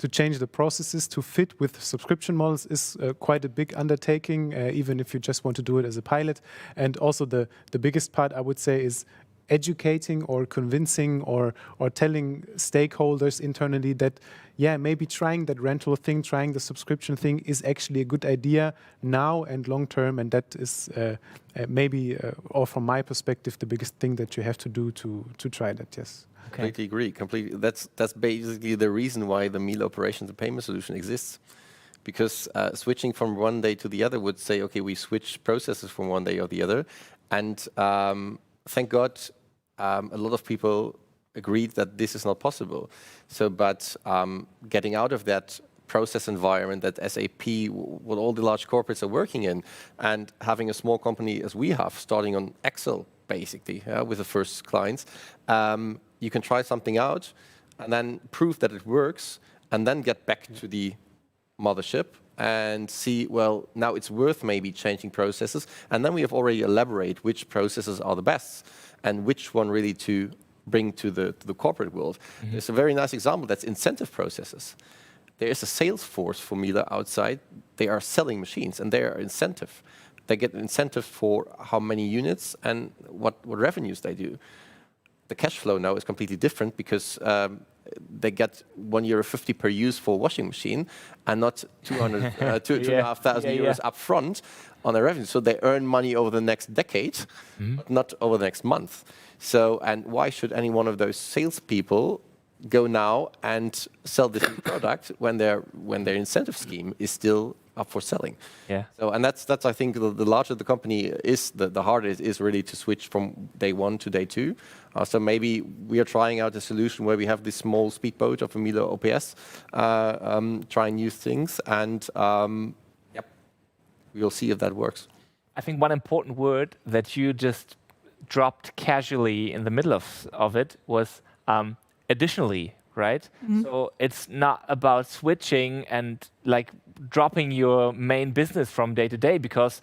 change the processes to fit with subscription models is quite a big undertaking, even if you just want to do it as a pilot. And also the biggest part, I would say, is educating or convincing or telling stakeholders internally that, yeah, maybe trying that rental thing, trying the subscription thing is actually a good idea now and long term. And that is maybe, or from my perspective, the biggest thing that you have to do to try that, yes. Okay. Completely agree. Completely. That's basically the reason why the Miele operations and payment solution exists. Because switching from one day to the other would say, okay, we switch processes from one day or the other. And thank God, a lot of people agreed that this is not possible. So, but getting out of that process environment that SAP, what all the large corporates are working in, and having a small company as we have, starting on Excel, basically, with the first clients, you can try something out and then prove that it works, and then get back to the mothership and see, well, now it's worth maybe changing processes. And then we have already elaborated which processes are the best and which one really to bring to the corporate world. Mm-hmm. There's a very nice example, that's incentive processes. There is a sales force for Miele outside. They are selling machines, and they are incentive. They get an incentive for how many units and what revenues they do. The cash flow now is completely different, because they get €1.50 per use for a washing machine, and not 2,500 euros up front on their revenue. So they earn money over the next decade, but not over the next month. So, and why should any one of those salespeople go now and sell this new product when their incentive scheme is still up for selling? Yeah. So, and that's I think the larger the company is, the harder it is really to switch from day 1 to day 2. So maybe we are trying out a solution where we have this small speedboat of a Miele OPS, trying new things, and we'll see if that works. I think one important word that you just dropped casually in the middle of it was additionally, right? Mm-hmm. So it's not about switching and like dropping your main business from day to day, because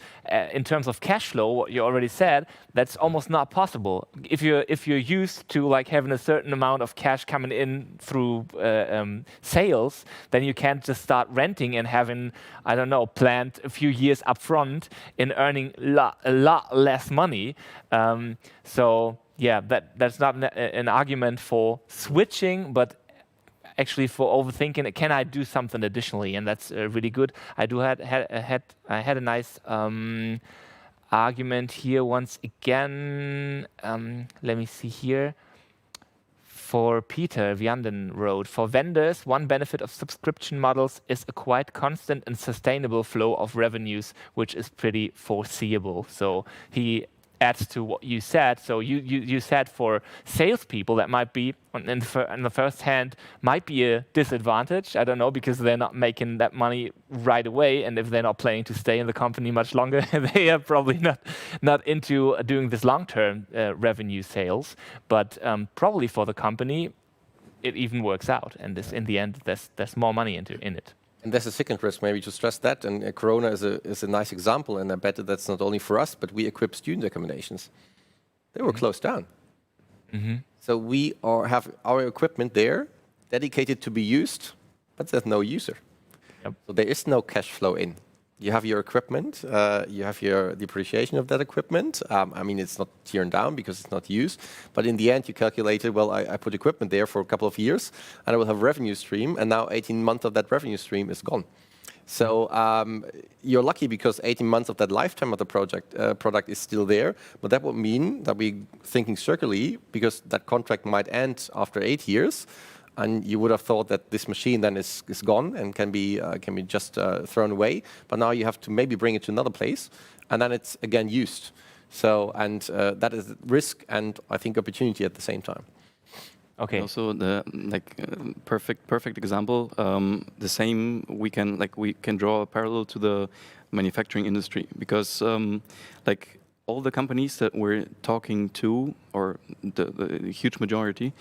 in terms of cash flow, what you already said, that's almost not possible. If you're used to like having a certain amount of cash coming in through sales, then you can't just start renting and having, I don't know, planned a few years up front in earning a lot less money. So yeah, that's not an argument for switching, but actually for overthinking it. Can I do something additionally? And that's really good. I had a nice argument here once again. Let me see here. For Peter Vianden wrote, for vendors, one benefit of subscription models is a quite constant and sustainable flow of revenues, which is pretty foreseeable. So he adds to what you said. So you said for salespeople that might be, in the first hand, might be a disadvantage. I don't know, because they're not making that money right away, and if they're not planning to stay in the company much longer, they are probably not into doing this long-term revenue sales. But probably for the company, it even works out, and this, in the end, there's more money in it. And there's a second risk, maybe to stress that, and Corona is a nice example, and I bet that's not only for us, but we equip student accommodations. They were closed down. So we have our equipment there, dedicated to be used, but there's no user. So there is no cash flow in. You have your equipment, you have your depreciation of that equipment. I mean, it's not turned down because it's not used, but in the end you calculated, well, I put equipment there for a couple of years and I will have a revenue stream, and now 18 months of that revenue stream is gone. So you're lucky because 18 months of that lifetime of the product is still there, but that would mean that we're thinking circularly, because that contract might end after 8 years, and you would have thought that this machine then is gone and can be just thrown away. But now you have to maybe bring it to another place, and then it's again used. So that is risk and I think opportunity at the same time. Okay. Also, the perfect example. The same we can draw a parallel to the manufacturing industry, because all the companies that we're talking to, or the huge majority,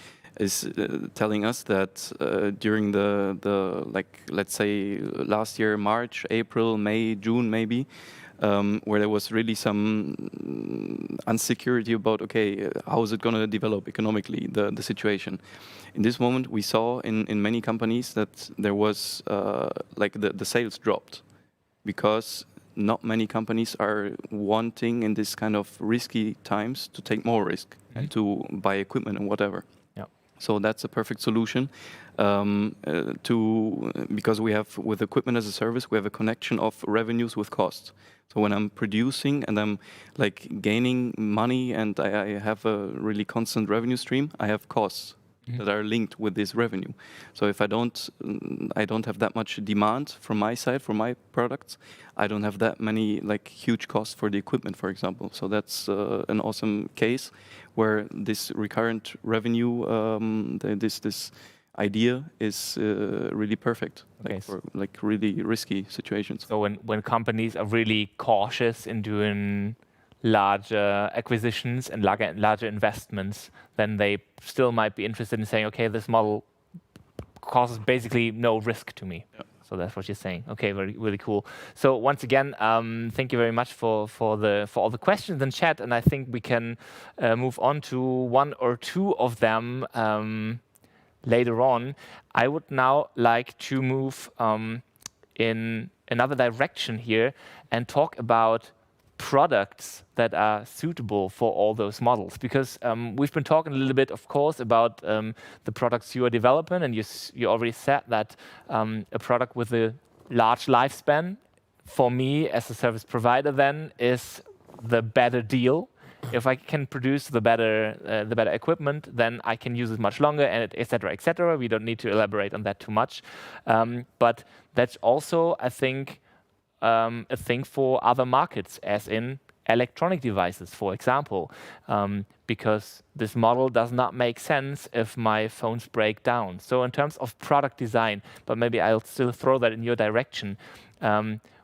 is telling us that during the let's say last year, March, April, May, June maybe, where there was really some insecurity about, okay, how is it going to develop economically, the situation. In this moment, we saw in many companies that there was the sales dropped, because not many companies are wanting in this kind of risky times to take more risk and to buy equipment and whatever. So that's a perfect solution because we have, with equipment as a service, we have a connection of revenues with costs. So when I'm producing and I'm gaining money and I have a really constant revenue stream, I have costs that are linked with this revenue. So if I don't have that much demand from my side for my products, I don't have that many huge costs for the equipment, for example. So that's an awesome case where this recurrent revenue, this idea is really perfect, for really risky situations. So when companies are really cautious in doing larger acquisitions and larger investments, then they still might be interested in saying, okay, this model causes basically no risk to me. So that's what you're saying. Okay, really cool. So once again, thank you very much for all the questions in chat, and I think we can move on to one or two of them later on. I would now like to move in another direction here and talk about products that are suitable for all those models, because we've been talking a little bit, of course, about the products you are developing, and you already said that a product with a large lifespan, for me as a service provider, then is the better deal. If I can produce the better equipment, then I can use it much longer, and et cetera, et cetera. We don't need to elaborate on that too much, but that's also, I think, a thing for other markets, as in electronic devices, for example, because this model does not make sense if my phones break down. So in terms of product design, but maybe I'll still throw that in your direction,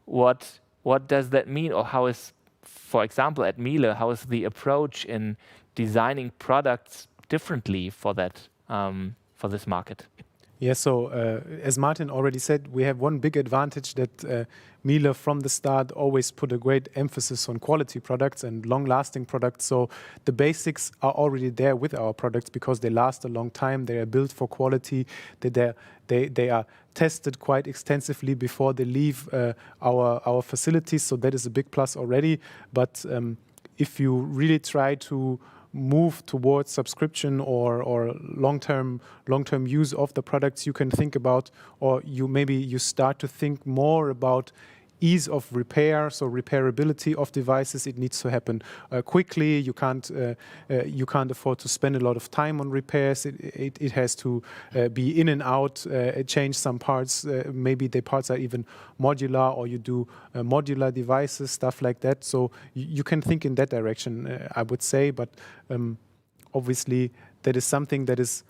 what does that mean, or how is, for example, at Miele, how is the approach in designing products differently for that for this market? Yeah, so as Martin already said, we have one big advantage that Miele from the start always put a great emphasis on quality products and long-lasting products. So the basics are already there with our products because they last a long time. They are built for quality. They are tested quite extensively before they leave our facilities. So that is a big plus already. But if you really try to move towards subscription or long-term use of the products, you can think about, or you start to think more about ease of repair, so repairability of devices. It needs to happen quickly. You can't afford to spend a lot of time on repairs. It has to be in and out, change some parts. Maybe the parts are even modular, or you do modular devices, stuff like that. So you can think in that direction, I would say. But obviously, that is something that is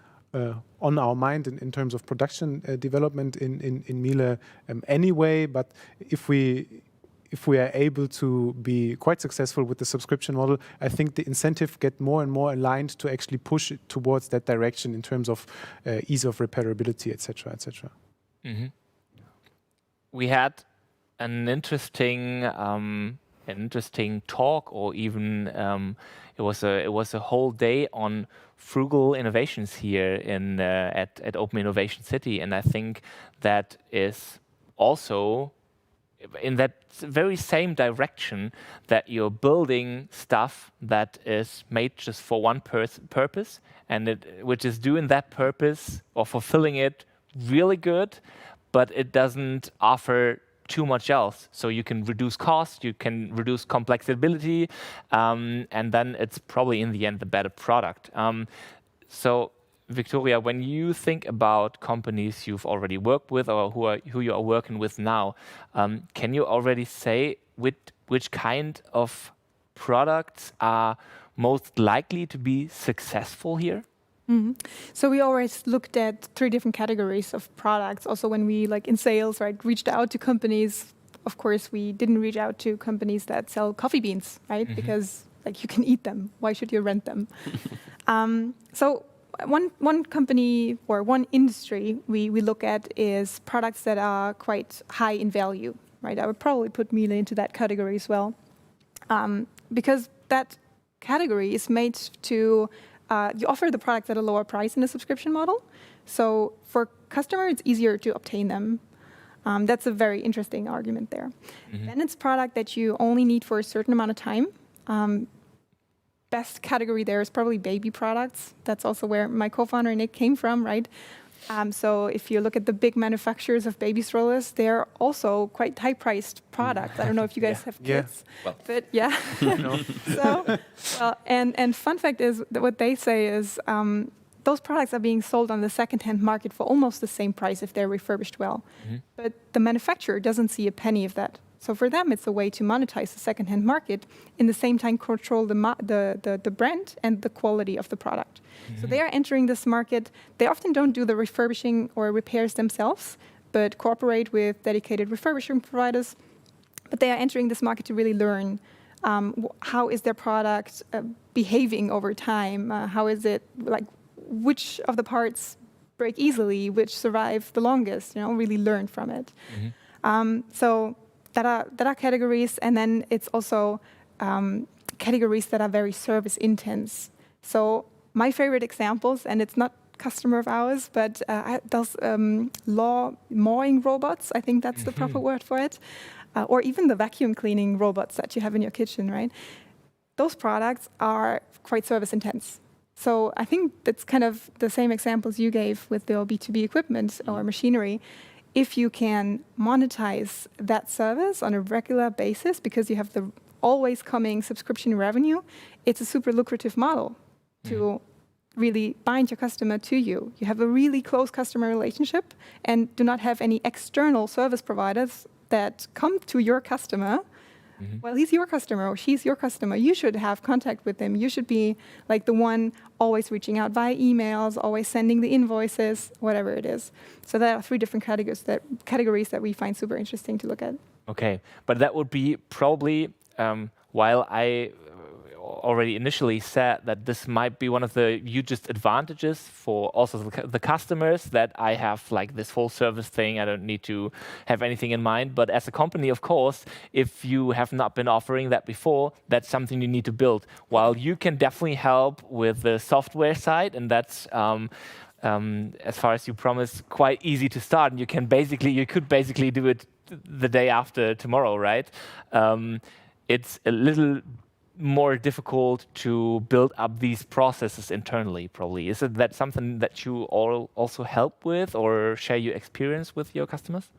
on our mind in terms of production development in Miele anyway. But if we are able to be quite successful with the subscription model, I think the incentive get more and more aligned to actually push it towards that direction in terms of ease of repairability, etc., etc. we had an interesting talk, or even it was a whole day on frugal innovations here at Open Innovation City, and I think that is also in that very same direction, that you're building stuff that is made just for one purpose, and which is doing that purpose or fulfilling it really good, but it doesn't offer too much else. So you can reduce cost, you can reduce complexity, and then it's probably in the end the better product. So Victoria, when you think about companies you've already worked with or who you are working with now, can you already say which kind of products are most likely to be successful here? Mm-hmm. So we always looked at 3 different categories of products. Also, when we, like in sales, right, reached out to companies, of course, we didn't reach out to companies that sell coffee beans, right? Mm-hmm. Because like you can eat them. Why should you rent them? So one company or one industry we look at is products that are quite high in value, right? I would probably put Miele into that category as well, because that category is made to you offer the products at a lower price in the subscription model. So for customers, it's easier to obtain them. That's a very interesting argument there. Mm-hmm. Then it's product that you only need for a certain amount of time. Best category there is probably baby products. That's also where my co-founder Nick came from, right? So if you look at the big manufacturers of baby strollers, they're also quite high-priced products. I don't know if you guys have kids, but yeah. So, and fun fact is that what they say is those products are being sold on the second-hand market for almost the same price if they're refurbished well. Mm-hmm. But the manufacturer doesn't see a penny of that. So for them, it's a way to monetize the second-hand market, in the same time control the brand and the quality of the product. Mm-hmm. So they are entering this market. They often don't do the refurbishing or repairs themselves, but cooperate with dedicated refurbishing providers. But they are entering this market to really learn how is their product behaving over time. How is it, like, which of the parts break easily, which survive the longest, really learn from it. Mm-hmm. So that are categories, and then it's also categories that are very service intense. So my favorite examples, and it's not customer of ours, but those lawn mowing robots, I think that's the proper word for it, or even the vacuum cleaning robots that you have in your kitchen, right? Those products are quite service intense. So I think that's kind of the same examples you gave with the B2B equipment or machinery. If you can monetize that service on a regular basis because you have the always coming subscription revenue, it's a super lucrative model to really bind your customer to you. You have a really close customer relationship and do not have any external service providers that come to your customer. Mm-hmm. Well, he's your customer or she's your customer. You should have contact with them. You should be like the one always reaching out via emails, always sending the invoices, whatever it is. So there are 3 different categories that we find super interesting to look at. Okay, but that would be probably, while I already initially said that this might be one of the hugest advantages for also the customers, that I have like this full service thing, I don't need to have anything in mind. But as a company, of course, if you have not been offering that before, that's something you need to build. While you can definitely help with the software side, and that's as far as you promise, quite easy to start, and you could basically do it the day after tomorrow, right? It's a little more difficult to build up these processes internally, probably. Is it that something that you all also help with or share your experience with your customers?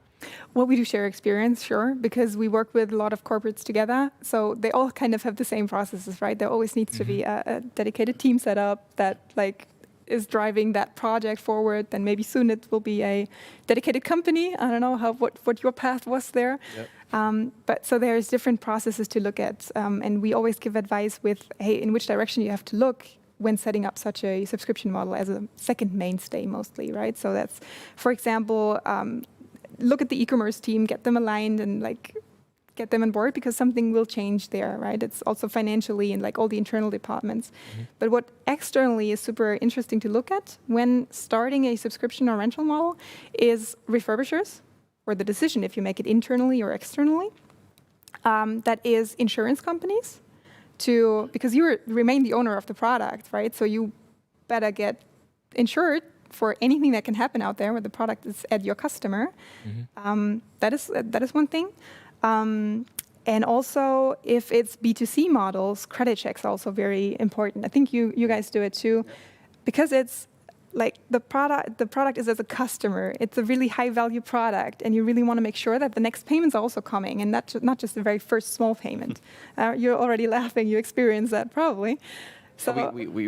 Well, we do share experience, sure, because we work with a lot of corporates together. So they all kind of have the same processes, right? There always needs to be a dedicated team set up that is driving that project forward. Then maybe soon it will be a dedicated company. I don't know what your path was there. Yep. But so there's different processes to look at, and we always give advice with, hey, in which direction you have to look when setting up such a subscription model as a second mainstay mostly, right? So that's, for example, look at the e-commerce team, get them aligned and get them on board, because something will change there, right? It's also financially and all the internal departments. Mm-hmm. But what externally is super interesting to look at when starting a subscription or rental model is refurbishers for the decision if you make it internally or externally. That is insurance companies, because you remain the owner of the product, right? So you better get insured for anything that can happen out there where the product is at your customer. That is one thing. And also, if it's B2C models, credit checks are also very important. I think you guys do it too, because it's like the product is as a customer. It's a really high value product, and you really want to make sure that the next payments are also coming, and not just the very first small payment. You're already laughing. You experienced that probably. So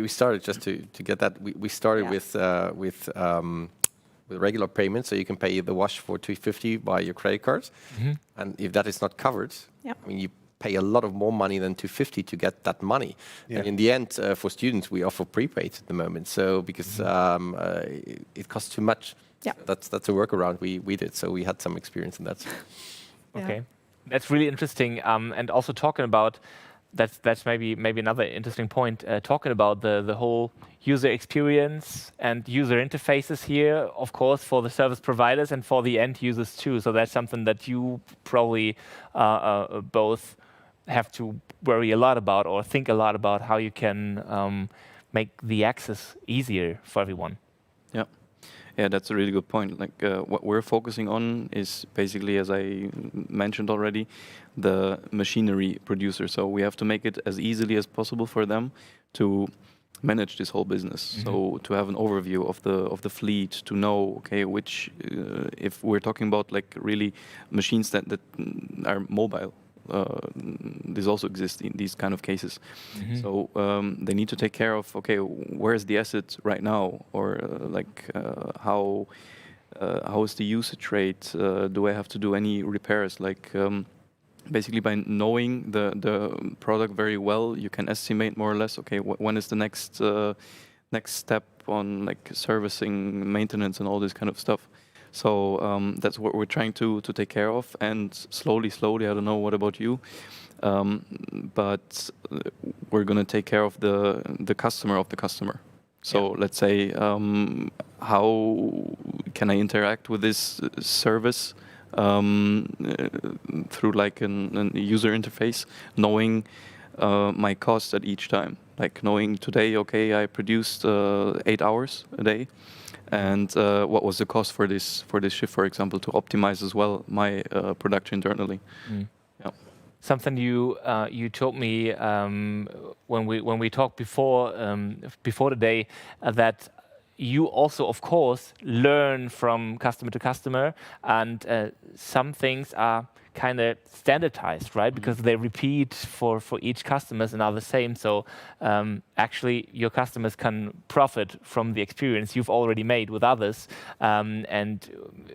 we started just to get that. We started with regular payments, so you can pay the wash for $250 by your credit card, and if that is not covered, I mean, you pay a lot of more money than $250 to get that money. And in the end, for students, we offer prepaid at the moment. So because it costs too much, that's a workaround we did. So we had some experience in that. Okay, that's really interesting. And also talking about that's maybe another interesting point. Talking about the whole user experience and user interfaces here, of course, for the service providers and for the end users too. So that's something that you probably both have to worry a lot about or think a lot about how you can make the access easier for everyone. Yeah, that's a really good point. Like what we're focusing on is basically, as I mentioned already, the machinery producer. So we have to make it as easily as possible for them to manage this whole business. So to have an overview of the fleet, to know, okay, which if we're talking about like really machines that are mobile. This also exists in these kind of cases. So they need to take care of, okay, where is the asset right now, or how is the usage rate? Do I have to do any repairs? Like basically by knowing the product very well, you can estimate more or less, okay, when is the next step on like servicing, maintenance, and all this kind of stuff. So that's what we're trying to take care of, and slowly, I don't know, what about you? But we're going to take care of the customer of the customer. So let's say, how can I interact with this service through like a user interface, knowing my cost at each time, like knowing today, okay, I produced 8 hours a day. And what was the cost for this shift, for example, to optimize as well my production internally? Something you told me when we talked before today, that you also, of course, learn from customer to customer, and some things are kind of standardized, right? Because they repeat for each customers and are the same. So actually, your customers can profit from the experience you've already made with others, and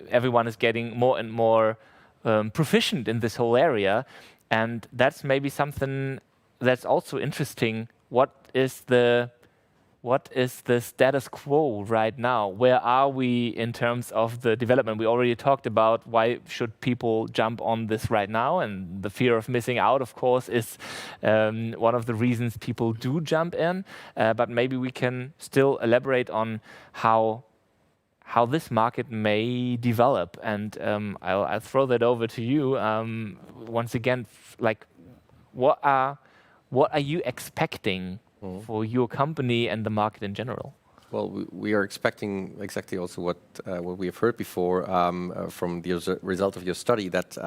everyone is getting more and more proficient in this whole area. And that's maybe something that's also interesting. What is the status quo right now? Where are we in terms of the development? We already talked about why should people jump on this right now, and the fear of missing out, of course, is one of the reasons people do jump in. But maybe we can still elaborate on how this market may develop, and I'll throw that over to you once again. Like, what are you expecting for your company and the market in general? Well, we are expecting exactly also what we have heard before from the result of your study, that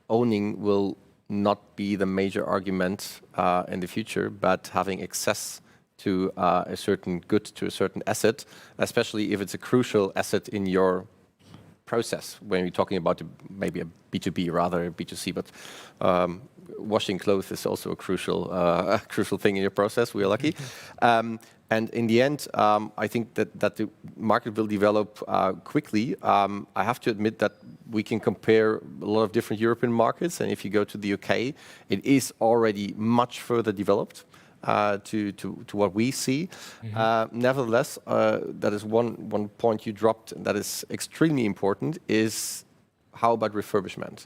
owning will not be the major argument in the future, but having access to a certain good, to a certain asset, especially if it's a crucial asset in your process. When you're talking about maybe a B2B rather than B2C, but washing clothes is also a crucial thing in your process. We are lucky. And in the end, I think that the market will develop quickly. I have to admit that we can compare a lot of different European markets, and if you go to the UK, it is already much further developed to what we see. Nevertheless, that is one point you dropped that is extremely important, is how about refurbishment?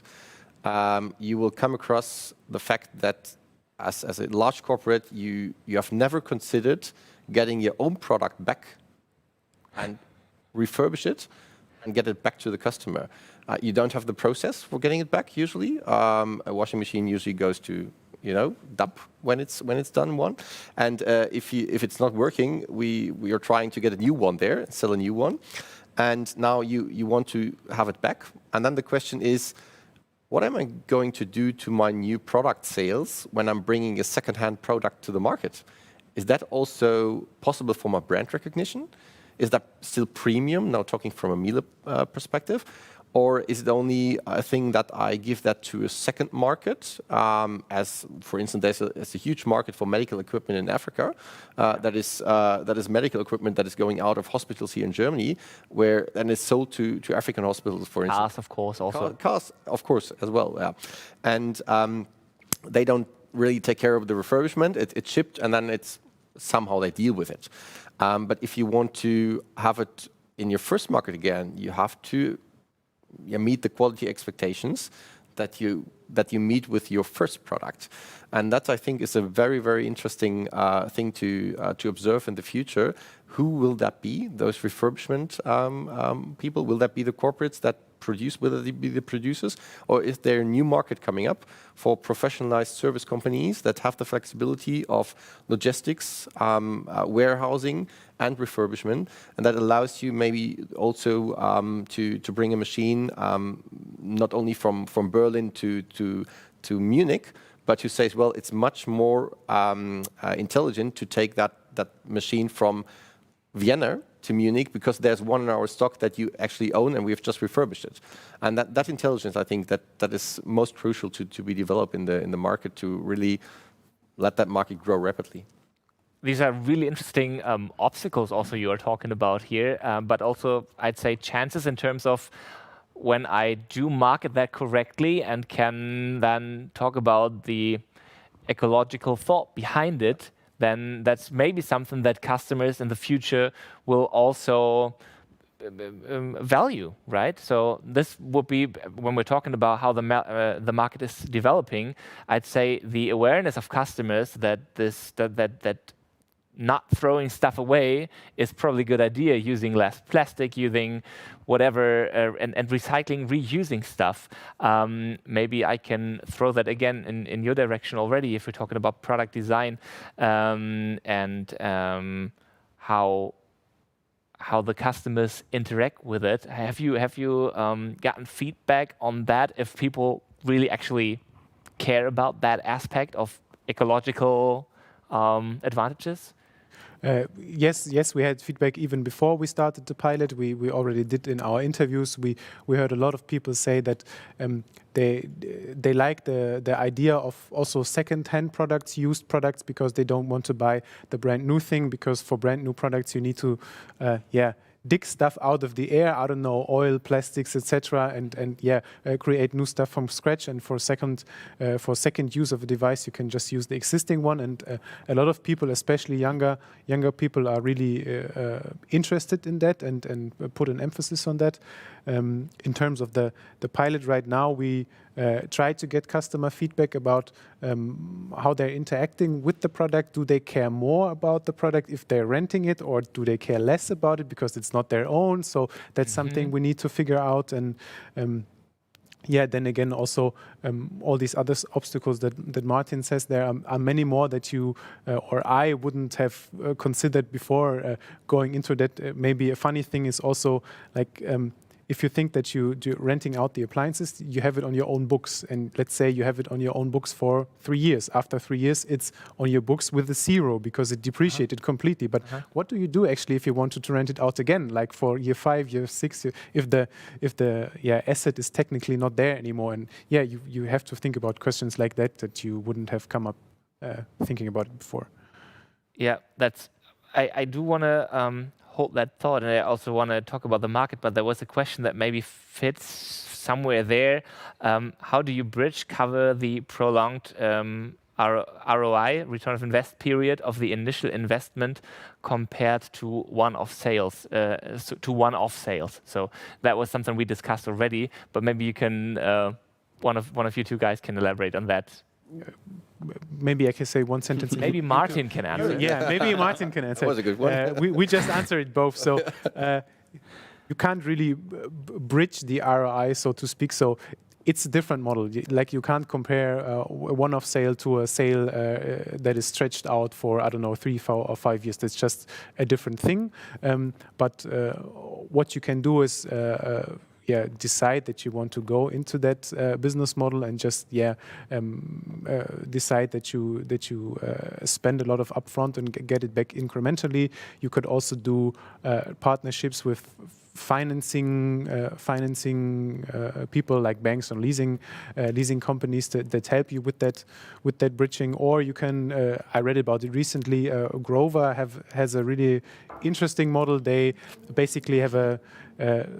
You will come across the fact that as a large corporate, you have never considered getting your own product back and refurbish it and get it back to the customer. You don't have the process for getting it back usually. A washing machine usually goes to dump when it's done and if it's not working, we are trying to get a new one there, sell a new one, and now you want to have it back, and then the question is, what am I going to do to my new product sales when I'm bringing a second-hand product to the market? Is that also possible for my brand recognition? Is that still premium, now talking from a Miele perspective? Or is it only a thing that I give that to a second market? As, for instance, there's a huge market for medical equipment in Africa. That is medical equipment that is going out of hospitals here in Germany, where then it's sold to African hospitals, for instance. Cars, of course, also. Cars, of course, as well, yeah. And they don't really take care of the refurbishment. It's shipped, and then it's somehow they deal with it. But if you want to have it in your first market again, you have to meet the quality expectations that you meet with your first product, and that I think is a very, very interesting thing to observe in the future. Who will that be? Those refurbishment people? Will that be the corporates that produce? Will it be the producers, or is there a new market coming up for professionalized service companies that have the flexibility of logistics, warehousing, and refurbishment, and that allows you maybe also to bring a machine not only from Berlin to Munich, but you say, well, it's much more intelligent to take that machine from Vienna to Munich because there's one in our stock that you actually own and we've just refurbished it. And that intelligence, I think, that is most crucial to be developed in the market to really let that market grow rapidly. These are really interesting obstacles also you are talking about here, but also I'd say chances in terms of when I do market that correctly and can then talk about the ecological thought behind it, then that's maybe something that customers in the future will also value, right? So this would be, when we're talking about how the market is developing, I'd say the awareness of customers that not throwing stuff away is probably a good idea, using less plastic, using whatever, and recycling, reusing stuff. Maybe I can throw that again in your direction already if we're talking about product design and how the customers interact with it. Have you gotten feedback on that, if people really actually care about that aspect of ecological advantages? Yes, we had feedback even before we started the pilot. We already did in our interviews. We heard a lot of people say that they like the idea of also second-hand products, used products, because they don't want to buy the brand new thing. Because for brand new products, you need to dig stuff out of the air, I don't know, oil, plastics, etc., and create new stuff from scratch. And for second use of a device, you can just use the existing one. And a lot of people, especially younger people, are really interested in that and put an emphasis on that. In terms of the pilot right now, we try to get customer feedback about how they're interacting with the product. Do they care more about the product if they're renting it, or do they care less about it because it's not their own? So that's something we need to figure out. And then again, also all these other obstacles that Martin says, there are many more that you or I wouldn't have considered before going into that. Maybe a funny thing is also like, if you think that you're renting out the appliances, you have it on your own books. And let's say you have it on your own books for 3 years. After 3 years, it's on your books with a 0 because it depreciated completely. But what do you do actually if you wanted to rent it out again, like for year 5, year 6, if the asset is technically not there anymore? And you have to think about questions like that you wouldn't have come up thinking about it before. Yeah, I do want to hold that thought, and I also want to talk about the market, but there was a question that maybe fits somewhere there. How do you cover the prolonged ROI, return of invest period, of the initial investment compared to one-off sales? So that was something we discussed already, but maybe you can, one of you two guys can elaborate on that. Maybe I can say one sentence. Maybe Martin can answer. Yeah, maybe Martin can answer. That was a good one. We just answered it both. So you can't really bridge the ROI, so to speak. So it's a different model. Like you can't compare a one-off sale to a sale that is stretched out for, I don't know, 3, 4, or 5 years. That's just a different thing. But what you can do is decide that you want to go into that business model and just decide that you spend a lot of upfront and get it back incrementally. You could also do partnerships with financing people like banks and leasing companies that help you with that bridging. Or you can I read about it recently. Grover has a really interesting model. They basically have a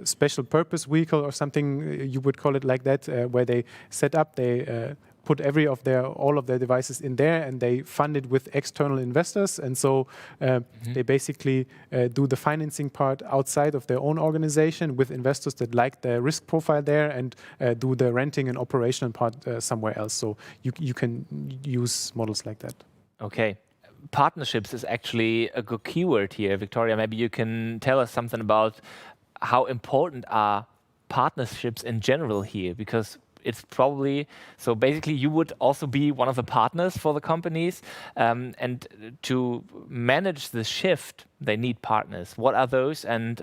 special purpose vehicle or something, you would call it like that, where they set up, they put all of their devices in there, and they fund it with external investors. And so they basically do the financing part outside of their own organization with investors that like the risk profile there, and do the renting and operational part somewhere else. So you can use models like that. Okay. Partnerships is actually a good keyword here. Victoria, maybe you can tell us something about how important are partnerships in general here, because it's probably, so basically you would also be one of the partners for the companies, and to manage the shift, they need partners. What are those, and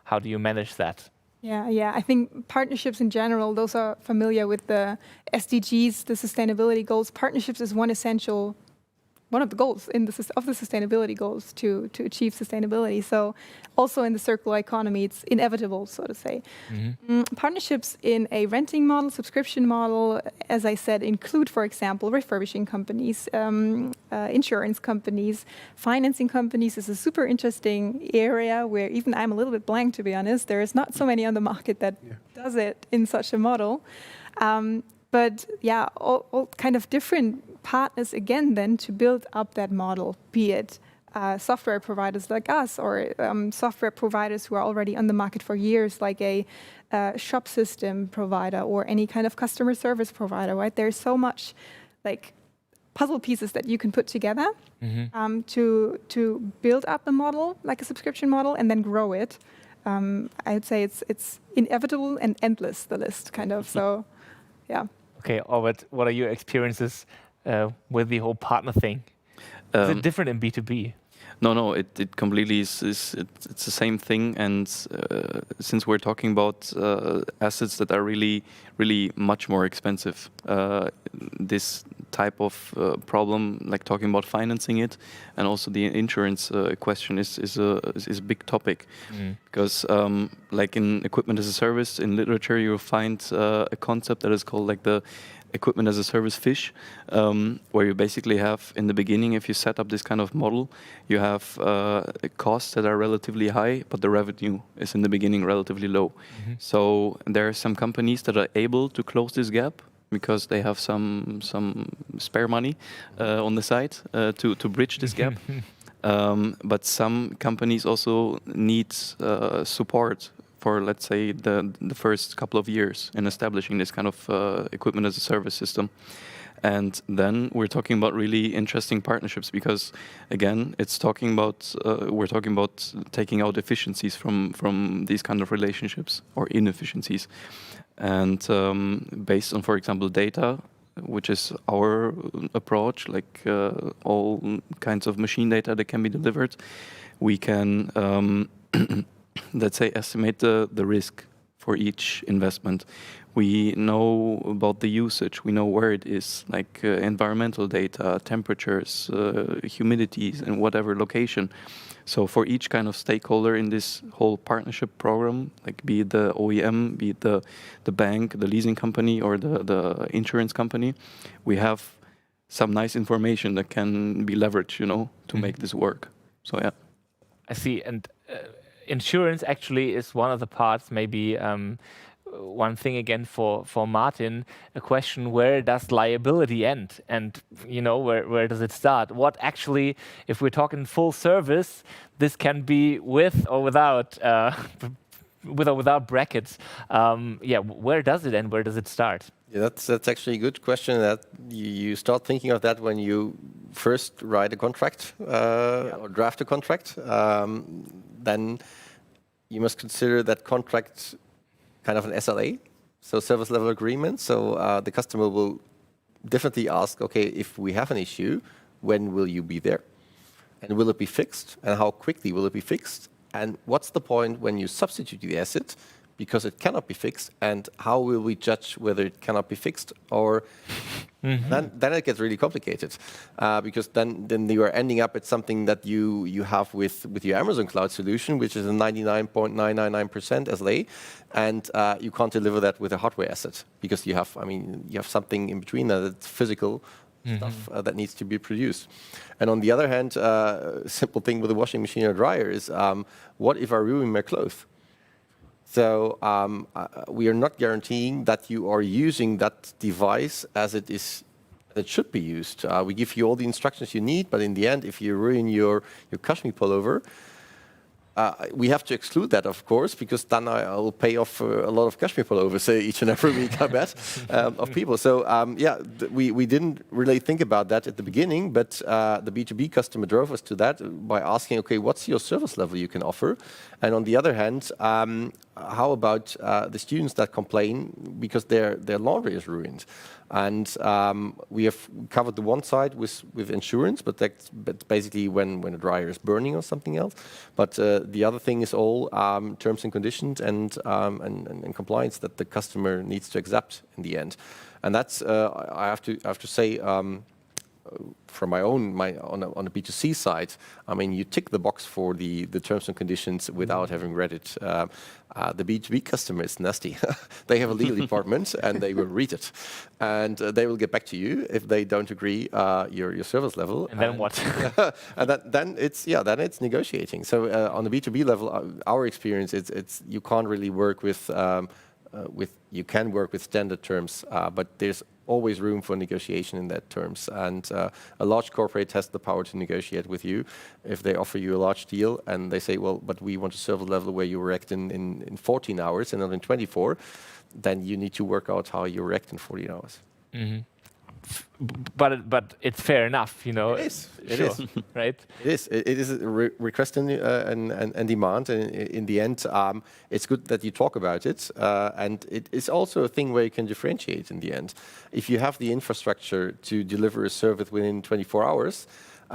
how do you manage that? Yeah, I think partnerships in general, those are familiar with the SDGs, the sustainability goals. Partnerships is one of the goals of the sustainability goals to achieve sustainability. So also in the circular economy, it's inevitable, so to say. Partnerships in a renting model, subscription model, as I said, include, for example, refurbishing companies, insurance companies, financing companies is a super interesting area where even I'm a little bit blank, to be honest. There is not so many on the market that does it in such a model. But yeah, all kind of different partners again then to build up that model, be it software providers like us, or software providers who are already on the market for years, like a shop system provider or any kind of customer service provider, right? There's so much like puzzle pieces that you can put together to build up a model, like a subscription model, and then grow it. I'd say it's inevitable and endless, the list, kind of, so yeah. Okay, Orbit, what are your experiences with the whole partner thing? Is it different in B2B? No, it completely is. It's the same thing. And since we're talking about assets that are really, really much more expensive, this type of problem, like talking about financing it, and also the insurance question is a big topic. Because like in equipment as a service, in literature, you'll find a concept that is called like the equipment as a service fish, where you basically have in the beginning, if you set up this kind of model, you have costs that are relatively high, but the revenue is in the beginning relatively low. So there are some companies that are able to close this gap because they have some spare money on the side to bridge this gap. But some companies also need support for, let's say, the first couple of years in establishing this kind of equipment as a service system. And then we're talking about really interesting partnerships because, again, it's talking about we're talking about taking out efficiencies from these kind of relationships or inefficiencies. And based on, for example, data, which is our approach, like all kinds of machine data that can be delivered, we can let's say, estimate the risk for each investment. We know about the usage. We know where it is, like environmental data, temperatures, humidities, and whatever location. So for each kind of stakeholder in this whole partnership program, like be it the OEM, be it the bank, the leasing company, or the insurance company, we have some nice information that can be leveraged, to make this work. So yeah. I see. And insurance actually is one of the parts, maybe one thing again for Martin, a question: where does liability end, and where does it start? What actually, if we're talking full service, this can be with or without without brackets. Where does it end? Where does it start? Yeah, that's actually a good question. That you start thinking of that when you first write a contract or draft a contract. Then you must consider that contract kind of an SLA, so service level agreement. So the customer will definitely ask, okay, if we have an issue, when will you be there? And will it be fixed? And how quickly will it be fixed? And what's the point when you substitute the asset because it cannot be fixed? And how will we judge whether it cannot be fixed? Or then it gets really complicated because then you are ending up at something that you have with your Amazon cloud solution, which is a 99.999% SLA, and you can't deliver that with a hardware asset because you have something in between that's physical stuff that needs to be produced. And on the other hand, simple thing with a washing machine or dryer is, what if I ruin my clothes? So we are not guaranteeing that you are using that device as it should be used. We give you all the instructions you need, but in the end, if you ruin your cashmere pullover, we have to exclude that, of course, because then I will pay off a lot of cashmere pullovers each and every week, I bet, of people. So we didn't really think about that at the beginning, but the B2B customer drove us to that by asking, okay, what's your service level you can offer? And on the other hand, how about the students that complain because their laundry is ruined? And we have covered the one side with insurance, but that's basically when a dryer is burning or something else. But the other thing is all terms and conditions and compliance that the customer needs to accept in the end. And that's I have to say. From on the B2C side, I mean, you tick the box for the terms and conditions without having read it. The B2B customer is nasty. They have a legal department and they will read it, and they will get back to you if they don't agree your service level. And then what? And then it's negotiating. So on the B2B level, our experience it's you can't really work with you can work with standard terms, but there's always room for negotiation in that terms. And a large corporate has the power to negotiate with you if they offer you a large deal and they say, well, but we want a service level where you react in 14 hours and not in 24, then you need to work out how you react in 14 hours. But it's fair enough, you know. It is. Right? It is. It is a request and demand. And in the end, it's good that you talk about it. And it is also a thing where you can differentiate in the end. If you have the infrastructure to deliver a service within 24 hours,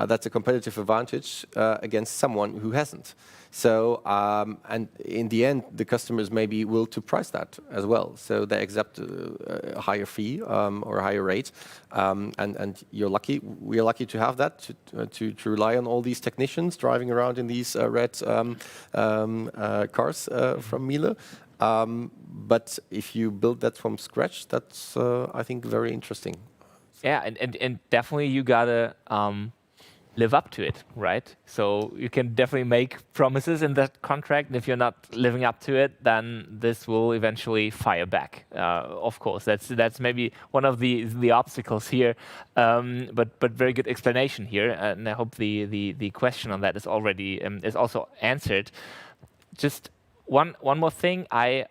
that's a competitive advantage against someone who hasn't. So, and in the end, the customers may be willing to price that as well. So they accept a higher fee or a higher rate. And you're lucky. We are lucky to have that, to rely on all these technicians driving around in these red cars from Miele. But if you build that from scratch, that's, I think, very interesting. Yeah, and definitely you gotta live up to it, right? So you can definitely make promises in that contract, and if you're not living up to it, then this will eventually fire back. Of course, that's maybe one of the obstacles here, but very good explanation here, and I hope the question on that is already is also answered. Just one more thing I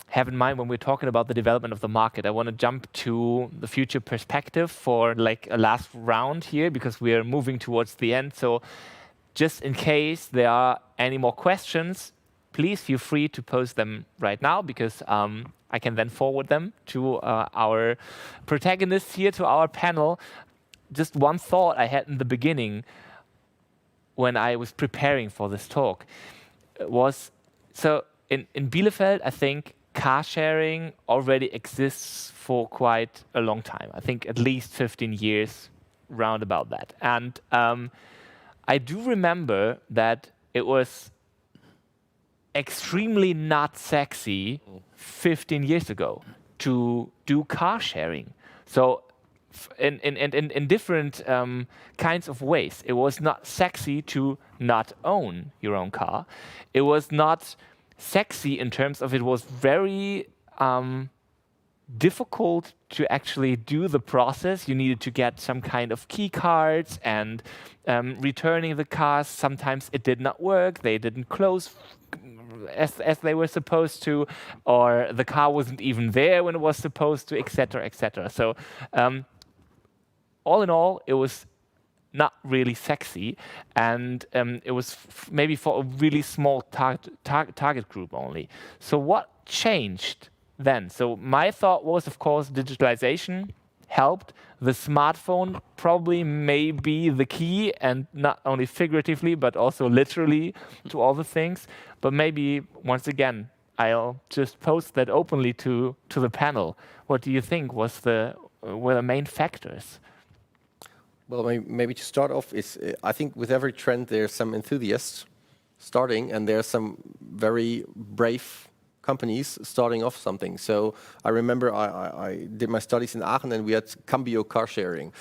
have in mind when we're talking about the development of the market. I want to jump to the future perspective for like a last round here, because we are moving towards the end. So just in case there are any more questions, please feel free to post them right now, because I can then forward them to our protagonists here, to our panel. Just one thought I had in the beginning when I was preparing for this talk was, so in Bielefeld, I think car sharing already exists for quite a long time. I think at least 15 years, round about that. And I do remember that it was extremely not sexy 15 years ago to do car sharing. So in different kinds of ways. It was not sexy to not own your own car. It was not sexy in terms of it was very difficult to actually do the process. You needed to get some kind of key cards, and returning the cars, sometimes it did not work. They didn't close as they were supposed to, or the car wasn't even there when it was supposed to, etc., etc. So all in all, it was not really sexy, and it was maybe for a really small target group only. So what changed then? So my thought was, of course, digitalization helped. The smartphone probably may be the key, and not only figuratively, but also literally to all the things. But maybe, once again, I'll just post that openly to the panel. What do you think were the main factors? Well, maybe to start off is, I think with every trend there's some enthusiasts starting, and there's some very brave companies starting off something. So I remember I did my studies in Aachen, and we had Cambio car sharing.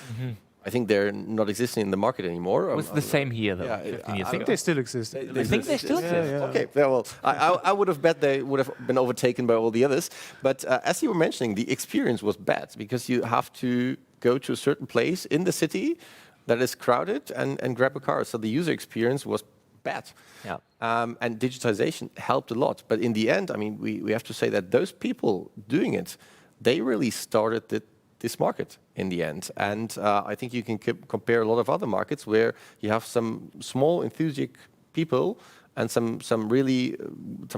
I think they're not existing in the market anymore. It was the same here, though. Yeah, 15 years I think ago. they still exist. I think they still exist. Okay, yeah, well, I would have bet they would have been overtaken by all the others. But as you were mentioning, the experience was bad, because you have to go to a certain place in the city that is crowded and grab a car. So the user experience was bad. Yeah. And digitization helped a lot. But in the end, I mean, we have to say that those people doing it, they really started this market in the end. And I think you can compare a lot of other markets where you have some small enthusiastic people and some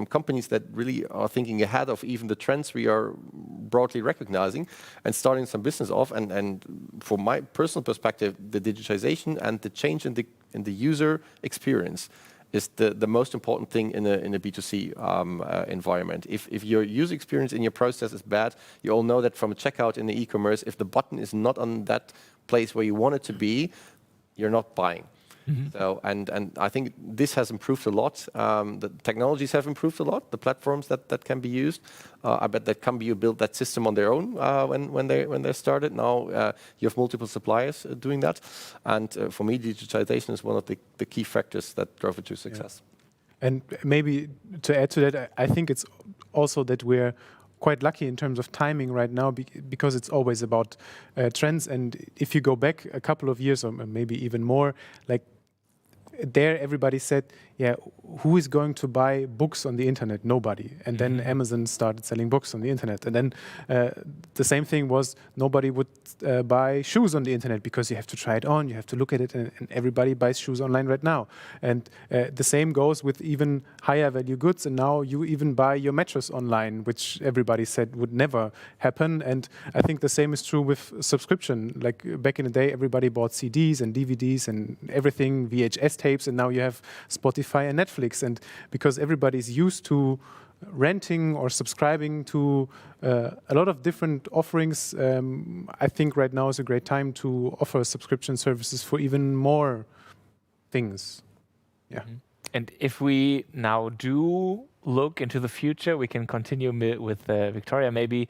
companies that really are thinking ahead of even the trends we are broadly recognizing and starting some business off. And from my personal perspective, the digitization and the change in the user experience is the most important thing in a B2C environment. If your user experience in your process is bad, you all know that from a checkout in the e-commerce, if the button is not on that place where you want it to be, you're not buying. So, and I think this has improved a lot. The technologies have improved a lot, the platforms that can be used. I bet that Cambio built that system on their own when they started. Now you have multiple suppliers doing that. And for me, digitization is one of the key factors that drove it to success. Yeah. And maybe to add to that, I think it's also that we're quite lucky in terms of timing right now, because it's always about trends. And if you go back a couple of years, or maybe even more, like there everybody said, yeah, who is going to buy books on the internet? Nobody. And then Amazon started selling books on the internet. And then the same thing was, nobody would buy shoes on the internet, because you have to try it on, you have to look at it, and everybody buys shoes online right now. And the same goes with even higher value goods. And now you even buy your mattress online, which everybody said would never happen. And I think the same is true with subscription. Like back in the day, everybody bought CDs and DVDs and everything, VHS tapes, and now you have Spotify and Netflix. And because everybody's used to renting or subscribing to a lot of different offerings, I think right now is a great time to offer subscription services for even more things. Yeah. And if we now do look into the future, we can continue with Victoria. Maybe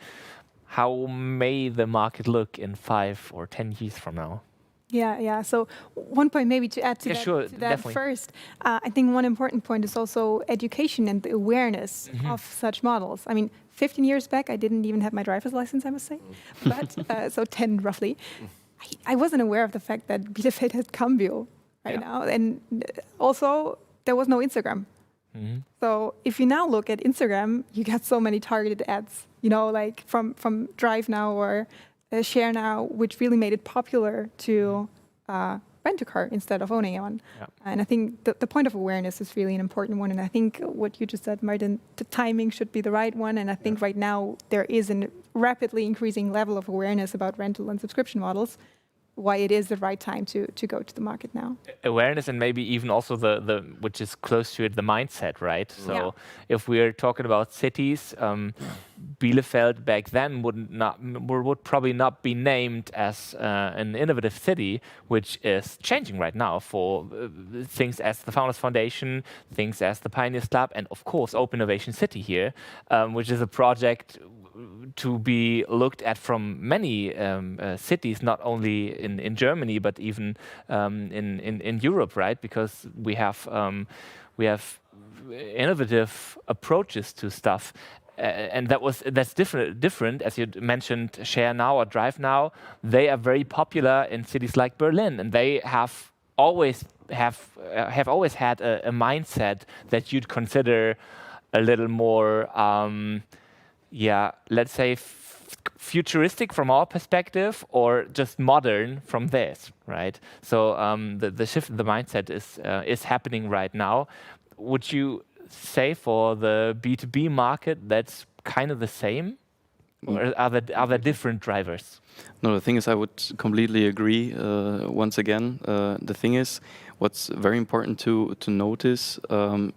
how may the market look in 5 or 10 years from now? Yeah. So one point maybe to add to that first, I think one important point is also education and the awareness of such models. I mean, 15 years back, I didn't even have my driver's license, I must say, but so 10 roughly. I wasn't aware of the fact that Bielefeld had Cambio now, and also there was no Instagram. So if you now look at Instagram, you get so many targeted ads, like from Drive Now or Share Now, which really made it popular to rent a car instead of owning one. Yeah. And I think the point of awareness is really an important one. And I think what you just said, Martin, the timing should be the right one. And I think right now there is a rapidly increasing level of awareness about rental and subscription models, why it is the right time to go to the market now. Awareness, and maybe even also the which is close to it, the mindset, right? So if we're talking about cities, Bielefeld back then would probably not be named as an innovative city, which is changing right now for things as the Founders Foundation, things as the Pioneers Club, and of course Open Innovation City here, which is a project to be looked at from many cities, not only in Germany, but even in Europe, right? Because we have innovative approaches to stuff. And that's different, as you mentioned, Share Now or Drive Now. They are very popular in cities like Berlin, and they have always had a mindset that you'd consider a little more, let's say, futuristic from our perspective or just modern from theirs, right? So the shift in the mindset is happening right now. Would you say for the B2B market that's kind of the same? Or are there different drivers? No, the thing is, I would completely agree. Once again, the thing is, what's very important to notice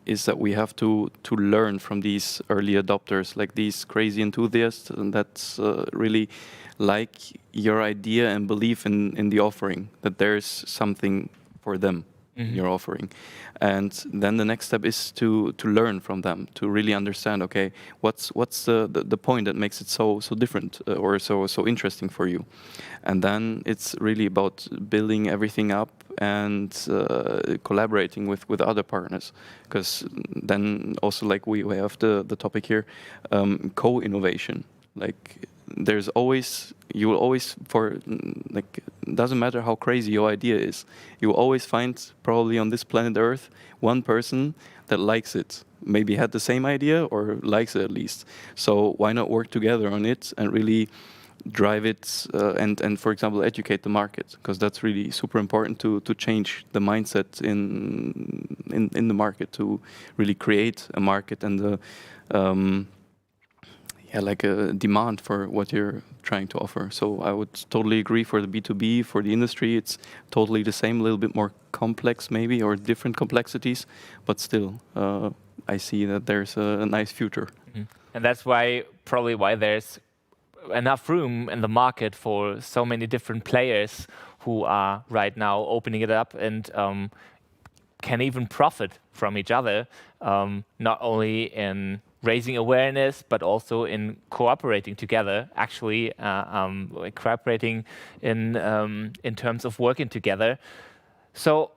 is that we have to learn from these early adopters, like these crazy enthusiasts, and that's really like your idea and belief in the offering, that there's something for them. You're offering, and then the next step is to learn from them, to really understand, okay, what's the point that makes it so different or so interesting for you, and then it's really about building everything up and collaborating with other partners, because then also, like we have the topic here, co-innovation. Like you will always, like, doesn't matter how crazy your idea is, you will always find probably on this planet Earth one person that likes it, maybe had the same idea or likes it at least. So why not work together on it and really drive it and for example educate the market, because that's really super important to change the mindset in the market, to really create a market and the like a demand for what you're trying to offer. So I would totally agree for the B2B, for the industry, it's totally the same, a little bit more complex maybe, or different complexities, but still, I see that there's a nice future. Mm-hmm. And that's probably why there's enough room in the market for so many different players who are right now opening it up and can even profit from each other, not only in raising awareness, but also in cooperating together, actually cooperating in terms of working together. So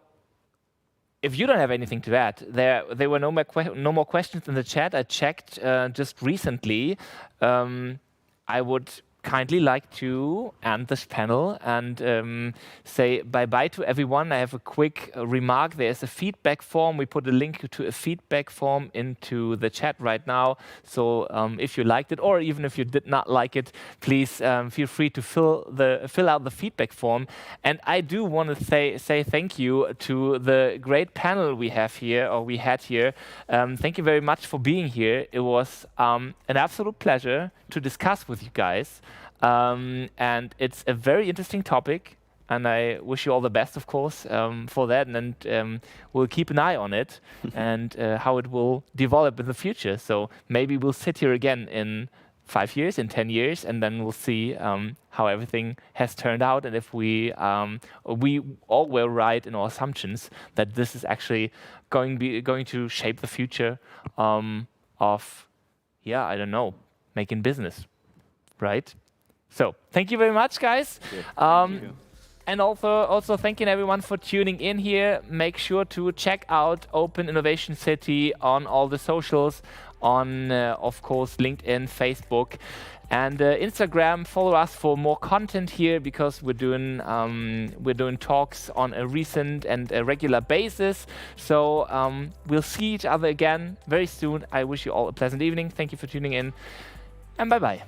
if you don't have anything to add, there were no more questions in the chat. I checked just recently. I would kindly like to end this panel and say bye-bye to everyone. I have a quick remark. There's a feedback form. We put a link to a feedback form into the chat right now. So if you liked it, or even if you did not like it, please feel free to fill out the feedback form. And I do want to say thank you to the great panel we had here. Thank you very much for being here. It was an absolute pleasure to discuss with you guys. And it's a very interesting topic, and I wish you all the best, of course, for that. And we'll keep an eye on it and how it will develop in the future. So maybe we'll sit here again in 5 years, in 10 years, and then we'll see how everything has turned out, and if we all were right in our assumptions that this is actually going to shape the future of, I don't know, making business, right? So thank you very much, guys. And also thanking everyone for tuning in here. Make sure to check out Open Innovation City on all the socials, on of course LinkedIn, Facebook, and Instagram. Follow us for more content here, because we're doing talks on a recent and a regular basis. So we'll see each other again very soon. I wish you all a pleasant evening. Thank you for tuning in, and bye bye.